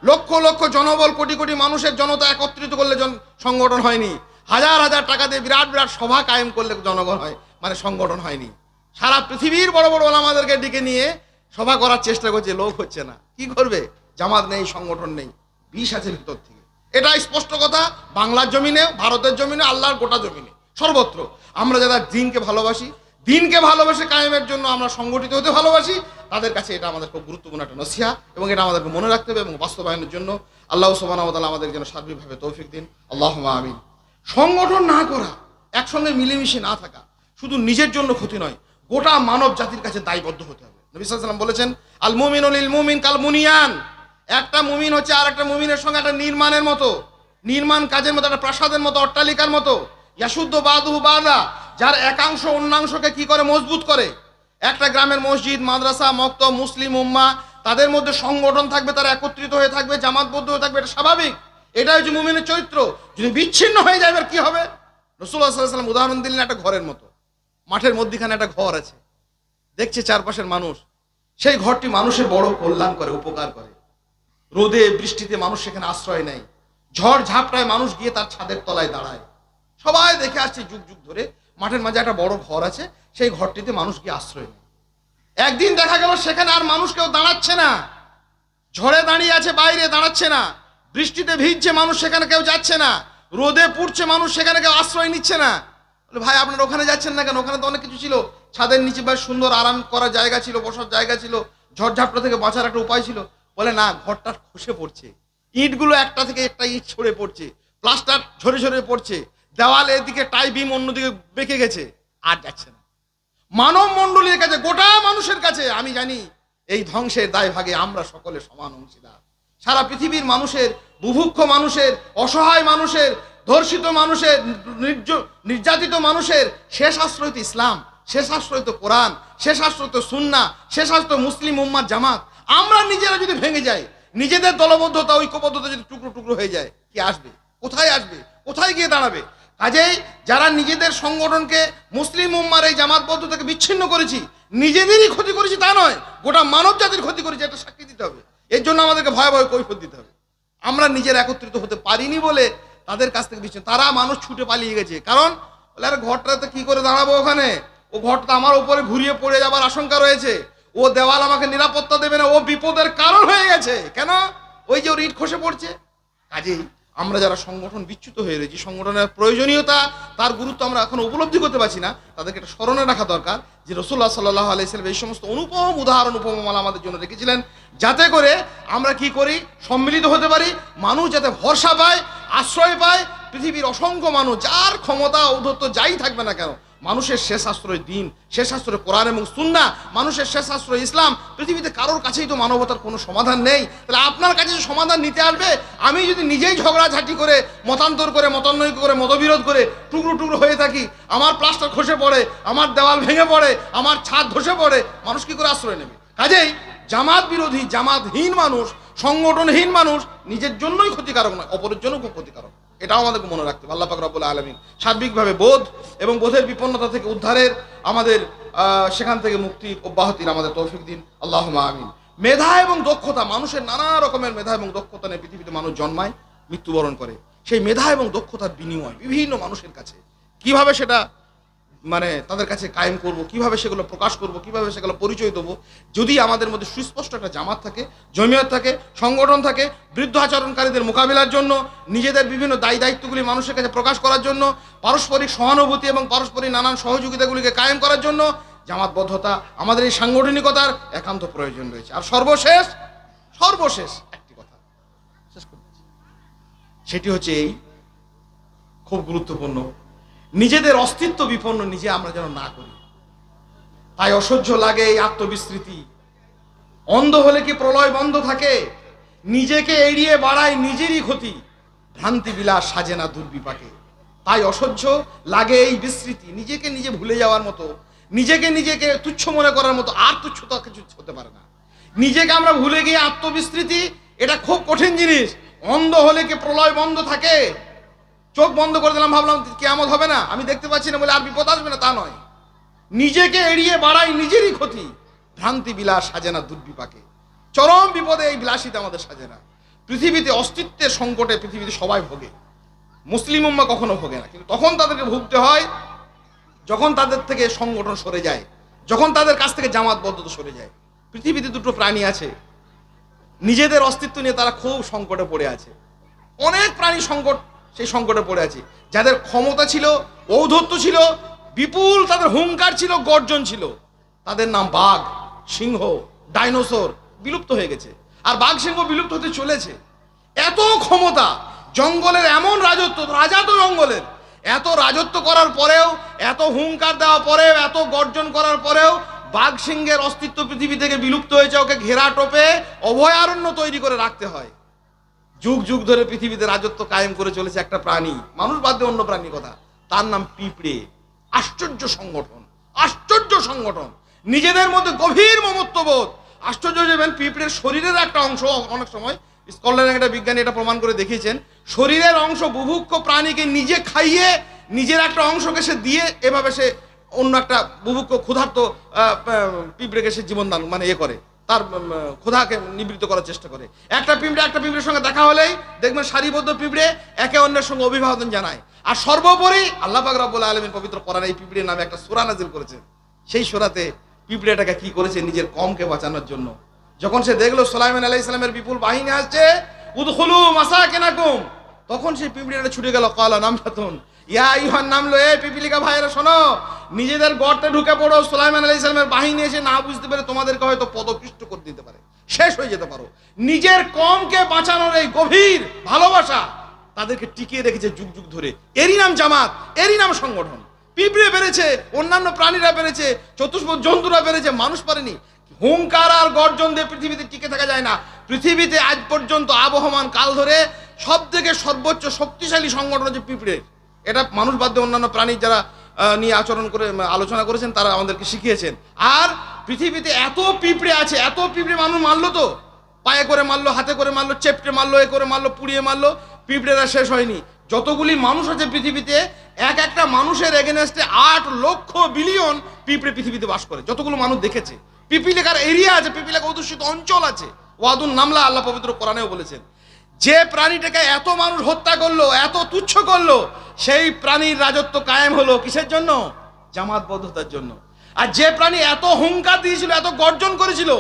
লক্ষ লক্ষ জনবল, কোটি কোটি মানুষের জনতা একত্রিত করলে সংগঠন হয়নি, হাজার হাজার টাকা দিয়ে বিরাট বিরাট সভা কায়েম করলে জনগণ হয়, মানে সংগঠন হয়নি। সারা পৃথিবীর বড় বড় ওলামাদেরকে ডেকে নিয়ে সভা করার চেষ্টা করছে, লোক হচ্ছে না। কি করবে? জামাত নেই, সংগঠন নেই, বিষ আছে ভিতর থেকে। এটা স্পষ্ট কথা। বাংলার জমিনে, ভারতের জমিনে, আল্লাহর গোটা জমিনে, সর্বত্র আমরা যারা দিনকে ভালোবাসি, দিনকে ভালোবাসে কায়েমের জন্য আমরা সংগঠিত হতে ভালোবাসি, তাদের কাছে এটা আমাদের খুব গুরুত্বপূর্ণ একটা নসিহা, এবং এটা আমাদেরকে মনে রাখতে হবে এবং বাস্তবায়নের জন্য আল্লাহ সুবহানাহু ওয়া তাআলা আমাদের যেন সার্বিকভাবে তৌফিক দিন। আল্লাহুম্মা আমিন। সংগঠন না করা, একসঙ্গে মিলেমিশে না থাকা, শুধু নিজের জন্য ক্ষতি নয়, গোটা মানব জাতির কাছে দায়বদ্ধ হতে হবে। নবী সাল্লাল্লাহু আলাইহি ওয়াসাল্লাম বলেছেন, আল মুমিনু লিল মুমিন কাল বুনিয়ান। একটা মুমিন হচ্ছে আর একটা মুমিনের সঙ্গে একটা নির্মাণের মতো, নির্মাণ কাজের মতো, একটা প্রাসাদের মতো, অট্টালিকার মতো। ইয়াসুদ্দু বাদুহু বাদা, যার একাংশ অন্যাংশকে কি করে? মজবুত করে। একটা গ্রামের মসজিদ, মাদ্রাসা, মক্তব, মুসলিম উম্মাহ, তাদের মধ্যে সংগঠন থাকবে, তারা একত্রিত হয়ে থাকবে, জামাতবদ্ধ হয়ে থাকবে, এটা স্বাভাবিক। এটা হচ্ছে মুমিনের চরিত্র। যদি বিচ্ছিন্ন হয়ে যায়, এবার কি হবে? রাসূলুল্লাহ সাল্লাল্লাহু আলাইহি ওয়াসাল্লাম উদাহরণ দিলেন একটা ঘরের মতো। মাঠের মধ্যখানে একটা ঘর আছে, দেখছে চারপাশের মানুষ, সেই ঘরটি মানুষের বড় কল্যাণ করে, উপকার করে। রোদে বৃষ্টিতে মানুষ সেখানে আশ্রয় নেয়, ঝড় ঝাপটায় মানুষ গিয়ে তার ছাদের তলায় দাঁড়ায়। সবাই দেখে আসছে যুগ যুগ ধরে মাঠের মাঝে একটা বড় ঘর আছে, সেই ঘরটিতে মানুষ গিয়ে আশ্রয় নেয়। একদিন দেখা গেল সেখানে আর মানুষ কেউ দাঁড়াচ্ছে না, ঝড়ে দাঁড়িয়ে আছে, বাইরে দাঁড়াচ্ছে না, বৃষ্টিতে ভিজছে মানুষ, সেখানে কেউ যাচ্ছে না, রোদে পুড়ছে মানুষ, সেখানে কেউ আশ্রয় নিচ্ছে না। বলে, ভাই আপনারা ওখানে যাচ্ছেন না কেন? ওখানে তো অনেক কিছু ছিল, ছাদের নিচে বেশ সুন্দর আরাম করার জায়গা ছিল, বসার জায়গা ছিল, ঝড়ঝাপটা থেকে বাঁচার একটা উপায় ছিল। বলে, না, ঘরটা খসে পড়ছে, ইটগুলো একটা থেকে একটা ইট ছড়ে পড়ছে, প্লাস্টার ঝরে ঝরে পড়ছে, দেওয়াল এদিকে টাই বিম অন্যদিকে বেঁকে গেছে, আর যাচ্ছে না। মানব মণ্ডলীর কাছে, গোটা মানুষের কাছে আমি জানি এই ধ্বংসের দায় ভাগে আমরা সকলে সমান অংশীদার। সারা পৃথিবীর মানুষের, বুভুক্ষ মানুষের, অসহায় মানুষের, ধর্ষিত মানুষের, নির্যাতিত মানুষের শেষ আশ্রয় তো ইসলাম, শেষ আশ্রয় তো কোরআন, শেষ আশ্রয় তো সুন্নাহ, শেষ আশ্রয় মুসলিম উম্মাত জামাত। আমরা নিজেরা যদি ভেঙে যাই, নিজেদের দলবদ্ধতা, ঐক্যবদ্ধতা যদি টুকরো টুকরো হয়ে যায়, কি আসবে? কোথায় আসবে? কোথায় গিয়ে দাঁড়াবে? কাজেই যারা নিজেদের সংগঠনকে, মুসলিম উম্মার এই জামাতবদ্ধ থেকে বিচ্ছিন্ন করেছি, নিজেদেরই ক্ষতি করেছি তা নয়, গোটা মানব জাতির ক্ষতি করেছি, এটা সাক্ষী দিতে হবে। এর জন্য আমাদেরকে ভয় ভয় কৈফিয়ত দিতে হবে। আমরা নিজেরা একত্রিত হতে পারিনি বলে তাদের কাছ থেকে বিচ্ছিন্ন, তারা মানুষ ছুটে পালিয়ে গেছে। কারণ বলে, আরে ঘরটাতে কি করে দাঁড়াবো ওখানে, ও ঘরটা আমার উপরে ঘুরিয়ে পড়ে যাবার আশঙ্কা রয়েছে, ও দেওয়াল আমাকে নিরাপত্তা দেবে না, ও বিপদের কারণ হয়ে গেছে। কেন? ওই যে ওর ইট খসে পড়ছে। কাজেই আমরা যারা সংগঠন বিচ্যুত হয়ে রয়েছি, সংগঠনের প্রয়োজনীয়তা, তার গুরুত্ব আমরা এখন উপলব্ধি করতে পারছি না, তাদেরকে একটা স্মরণে রাখা দরকার যে রাসূলুল্লাহ সাল্লাল্লাহু আলাইহি ওয়াসাল্লাম এই সমস্ত অনুপম উদাহরণ, উপমালা আমাদের জন্য রেখেছিলেন, যাতে করে আমরা কি করি? সম্মিলিত হতে পারি, মানুষ যাতে ভরসা পায়, আশ্রয় পায়। পৃথিবীর অসংখ্য মানুষ, যার ক্ষমতা ঔদ্ধত্য যাই থাকবে না কেন, মানুষের শেষ আশ্রয় দিন, শেষ আশ্রয় কোরআন এবং সুন্নাহ, মানুষের শেষ আশ্রয় ইসলাম। পৃথিবীতে কারোর কাছেই তো মানবতার কোনো সমাধান নেই। তাহলে আপনার কাছে যে সমাধান নিতে আসবে, আমি যদি নিজেই ঝগড়াঝাটি করে, মতান্তর করে, মতানৈক্য করে, মতবিরোধ করে টুকরো টুকরো হয়ে থাকি, আমার প্লাস্টার খসে পড়ে, আমার দেওয়াল ভেঙে পড়ে, আমার ছাদ ধসে পড়ে, মানুষ কি করে আশ্রয় নেবে? কাজেই জামাত বিরোধী, জামাতহীন মানুষ, সংগঠনহীন মানুষ নিজের জন্যই ক্ষতিকারক নয়, অপরের জন্য খুব ক্ষতিকারক। এটাও আমাদেরকে মনে রাখতে হবে। আল্লাহ পাক রব্বুল আলামিন সার্বিকভাবে বোধ এবং বোধের বিপন্নতা থেকে উদ্ধারের, আমাদের সেখান থেকে মুক্তির, অব্যাহতির আমাদের তৌফিক দিন। আল্লাহুম্মা আমিন। মেধা এবং দক্ষতা, মানুষের নানা রকমের মেধা এবং দক্ষতা নিয়ে পৃথিবীতে মানুষ জন্মায়, মৃত্যুবরণ করে। সেই মেধা এবং দক্ষতার বিনিময় বিভিন্ন মানুষের কাছে কিভাবে সেটা তাদের কাছে কায়েম করব, কিভাবে সেগুলো প্রকাশ করব, কিভাবে সেগুলো পরিচয় দেবো, যদি আমাদের মধ্যে সুস্পষ্ট একটা জামাত থাকে, জমিয়ত থাকে, সংগঠন থাকে, বৃদ্ধ আচরণকারীদের মোকাবিলার জন্য, নিজেদের বিভিন্ন দায়িত্বগুলি মানুষের কাছে প্রকাশ করার জন্য, পারস্পরিক সহানুভূতি এবং পারস্পরিক নানান সহযোগিতাগুলিকে কায়েম করার জন্য জামাতবদ্ধতা, আমাদের এই সাংগঠনিকতার একান্ত প্রয়োজন রয়েছে। আর সর্বশেষ একটি কথা শেষ করতেছি, সেটি হচ্ছে এই খুব গুরুত্বপূর্ণ, নিজেদের অস্তিত্ব বিপন্ন নিজে আমরা যেন না করি। তাই অসহ্য লাগে এই আত্মবিস্মৃতি। অন্ধ হলে কি প্রলয় বন্ধ থাকে? নিজেকে এড়িয়ে বাড়ায় নিজেরই ক্ষতি, ভ্রান্তি বিলাস সাজে না দুর্বিপাকে। তাই অসহ্য লাগে এই বিস্মৃতি, নিজেকে নিজে ভুলে যাওয়ার মতো, নিজেকে তুচ্ছ মনে করার মতো আর তুচ্ছতা কিছু হতে পারে না। নিজেকে আমরা ভুলে গিয়ে আত্মবিস্মৃতি, এটা খুব কঠিন জিনিস। অন্ধ হলে কি প্রলয় বন্ধ থাকে? চোখ বন্ধ করে দিলাম, ভাবলাম কিয়ামত হবে না, আমি দেখতে পাচ্ছি না বলে আর বিপদ আসবে না, তা নয়। নিজেকে এড়িয়ে বাড়াই নিজেরই ক্ষতি, ভ্রান্তি বিলাস সাজে না দুর্বিপাকে। চরম বিপদে এই বিলাসিতা আমাদের সাজে না। পৃথিবীতে অস্তিত্বের সংকটে পৃথিবীতে সবাই ভোগে, মুসলিম উম্মাহ কখনো ভোগে না, কিন্তু তখন তাদেরকে ভুগতে হয় যখন তাদের থেকে সংগঠন সরে যায়, যখন তাদের কাছ থেকে জামাতবদ্ধতা সরে যায়। পৃথিবীতে দুটো প্রাণী আছে, নিজেদের অস্তিত্ব নিয়ে তারা খুব সংকটে পড়ে আছে। অনেক প্রাণী সেই সংকটে পড়ে আছে, যাদের ক্ষমতা ছিল, ঔদ্ধত্য ছিল, বিপুল তাদের হুঙ্কার ছিল, গর্জন ছিল। তাদের নাম বাঘ, সিংহ, ডাইনোসর, বিলুপ্ত হয়ে গেছে। আর বাঘ সিংহ বিলুপ্ত হতে চলেছে। এত ক্ষমতা, জঙ্গলের এমন রাজত্ব, রাজা তো জঙ্গলের, এত রাজত্ব করার পরেও, এত হুঙ্কার দেওয়ার পরেও, এত গর্জন করার পরেও বাঘ সিংহের অস্তিত্ব পৃথিবী থেকে বিলুপ্ত হয়েছে। ওকে ঘেরা টোপে অভয়ারণ্য তৈরি করে রাখতে হয়। যুগ যুগ ধরে পৃথিবীতে রাজত্ব কায়েম করে চলেছে একটা প্রাণী, মানুষ বাদ দিয়ে অন্য প্রাণীর কথা, তার নাম পিঁপড়ে। আশ্চর্য সংগঠন, নিজেদের মধ্যে গভীর মমত্ববোধ। আশ্চর্য যাবেন, পিঁপড়ের শরীরের একটা অংশ, অনেক সময় স্কটল্যান্ডের একটা বিজ্ঞানী এটা প্রমাণ করে দেখিয়েছেন, শরীরের অংশ বুভুক্ষ প্রাণীকে নিজে খাইয়ে নিজের একটা অংশকে সে দিয়ে এভাবে সে অন্য একটা বুভুক্ষ ক্ষুধার্ত পিঁপড়েকে সে জীবনদান করে, তার ক্ষুধাকে নিবৃত্ত করার চেষ্টা করে। একটা পিঁপড়ের সঙ্গে দেখা হলেই দেখবেন সারিবদ্ধ পিঁপড়ে একে অন্যের সঙ্গে অভিবাদন জানায়। আর সর্বোপরি আল্লাহ পাক রব্বুল আলামিন পবিত্র কোরআনে এই পিঁপড়ের নামে একটা সূরা নাযিল করেছেন। সেই সূরাতে পিঁপড়েটাকে কি করেছে, নিজের কমকে বাঁচানোর জন্য যখন সে দেখলো সুলাইমান আলাইহিস সালামের বিপুল বাহিনী আসছে, উদখুলু মাসাকিনাকুম, তখন সেই পিঁপড়েটা ছুটে গেল, ক্বালা নামলাতুন ইয়া আইয়ুহান নামলু, এই পিপিলিকা ভাইরা শোনো, নিজেদের গর্তে ঢুকে পড়ো। সুলাইমান আলাইহিস সালামের বাহিনী এসে না বুঝতে পারে তোমাদেরকে হয়তো পদপিষ্ট করে দিতে পারে, শেষ হয়ে যেতে পারো। নিজের কমকে বাঁচানোর এই গভীর ভালোবাসা তাদেরকে টিকিয়ে রেখেছে যুগ যুগ ধরে। এরই নাম জামাত, এরই নাম সংগঠন। পিঁপড়ে পেরেছে, অন্যান্য প্রাণীরা পেরেছে, চতুষ্পদ জন্তুরা পেরেছে, মানুষ পারেনি। হুঙ্কার আর গর্জন দিয়ে পৃথিবীতে টিকে থাকা যায় না। পৃথিবীতে আজ পর্যন্ত আবহমান কাল ধরে সব থেকে সর্বোচ্চ শক্তিশালী সংগঠন হচ্ছে পিঁপড়ে। এটা মানুষ বাদ দিয়ে অন্যান্য প্রাণী যারা নিয়ে আলোচনা করেছেন তারা আমাদেরকে শিখিয়েছেন। আর পৃথিবীতে এত পিঁপড়ে আছে, এত পিঁপড়ে মানুষ মারলো, তো পায়ে করে মারলো, হাতে করে মারলো, চেপটে মারলো, এ করে মারলো, পুড়িয়ে মারলো, পিঁপড়েরা শেষ হয়নি। যতগুলি মানুষ আছে পৃথিবীতে, একটা মানুষের এগেনস্টে 8 লক্ষ বিলিয়ন পিঁপড়ে পৃথিবীতে বাস করে। যতগুলো মানুষ দেখেছে, পিপিলিকার এরিয়া আছে, পিপিলিকা অধ্যুষিত অঞ্চল আছে, ওয়াদুন নামলা, আল্লাহ পবিত্র কোরআনেও বলেছেন। যে প্রাণীটাকে এত মানুষ হত্যা করলো, এত তুচ্ছ করলো, সেই প্রাণীর রাজত্ব কায়েম হলো কিসের জন্য? জামাতবদ্ধতার জন্য। আর যে প্রাণী এত হুঙ্কার দিয়েছিল, এত গর্জন করেছিল,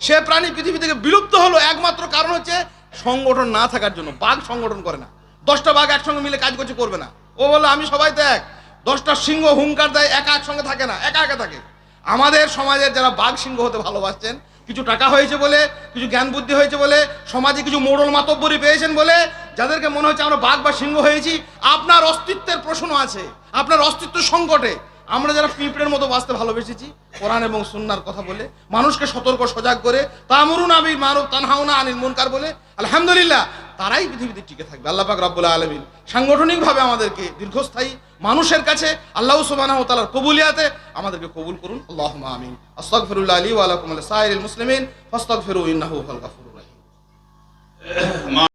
সে প্রাণী পৃথিবী থেকে বিলুপ্ত হলো একমাত্র কারণ হচ্ছে সংগঠন না থাকার জন্য। বাঘ সংগঠন করে না, 10টা বাঘ একসঙ্গে মিলে কাজ করবে না। ও বলে আমি সবাই তো এক, 10টা সিংহ হুঙ্কার দেয়, একা একসঙ্গে থাকে না, একা একা থাকে। আমাদের সমাজের যারা বাঘ সিংহ হতে ভালোবাসছেন, কিছু টাকা হয়েছে বলে, কিছু জ্ঞান বুদ্ধি হয়েছে বলে, সমাজে কিছু মোড়ল মাতব্বরি পেয়েছেন বলে, যাদেরকে মনে হচ্ছে আমরা বাঘ বা সিংহ হয়েছি, আপনার অস্তিত্বের প্রশ্ন আছে, আপনার অস্তিত্ব সংকটে। আমরা যারা পিঁপড়ের মতো বাঁচতে ভালোবেসেছি, কোরআন এবং সুন্নাহর কথা বলে, মানুষকে সতর্ক সজাগ করে, তা'মুরুনা বিল মারুফ তানহাউনা আনিল মুনকার বলে, আলহামদুলিল্লাহ তারাই পৃথিবীতে টিকে থাকবে। আল্লাহ পাক রব্বুল আলামিন সাংগঠনিকভাবে আমাদেরকে দীর্ঘস্থায়ী মানুষের কাছে আল্লাহ সুবহানাহু ওয়া তাআলার কবুলিয়াতে আমাদেরকে কবুল করুন। আল্লাহুম্মা আমিন। আস্তাগফিরুল্লাহ লি ওয়া লাকুম ওয়া লিসাইরিল মুসলিমিন ফাস্তাগফিরু ইন্নাহু হুয়াল গাফুরুর রাহিম।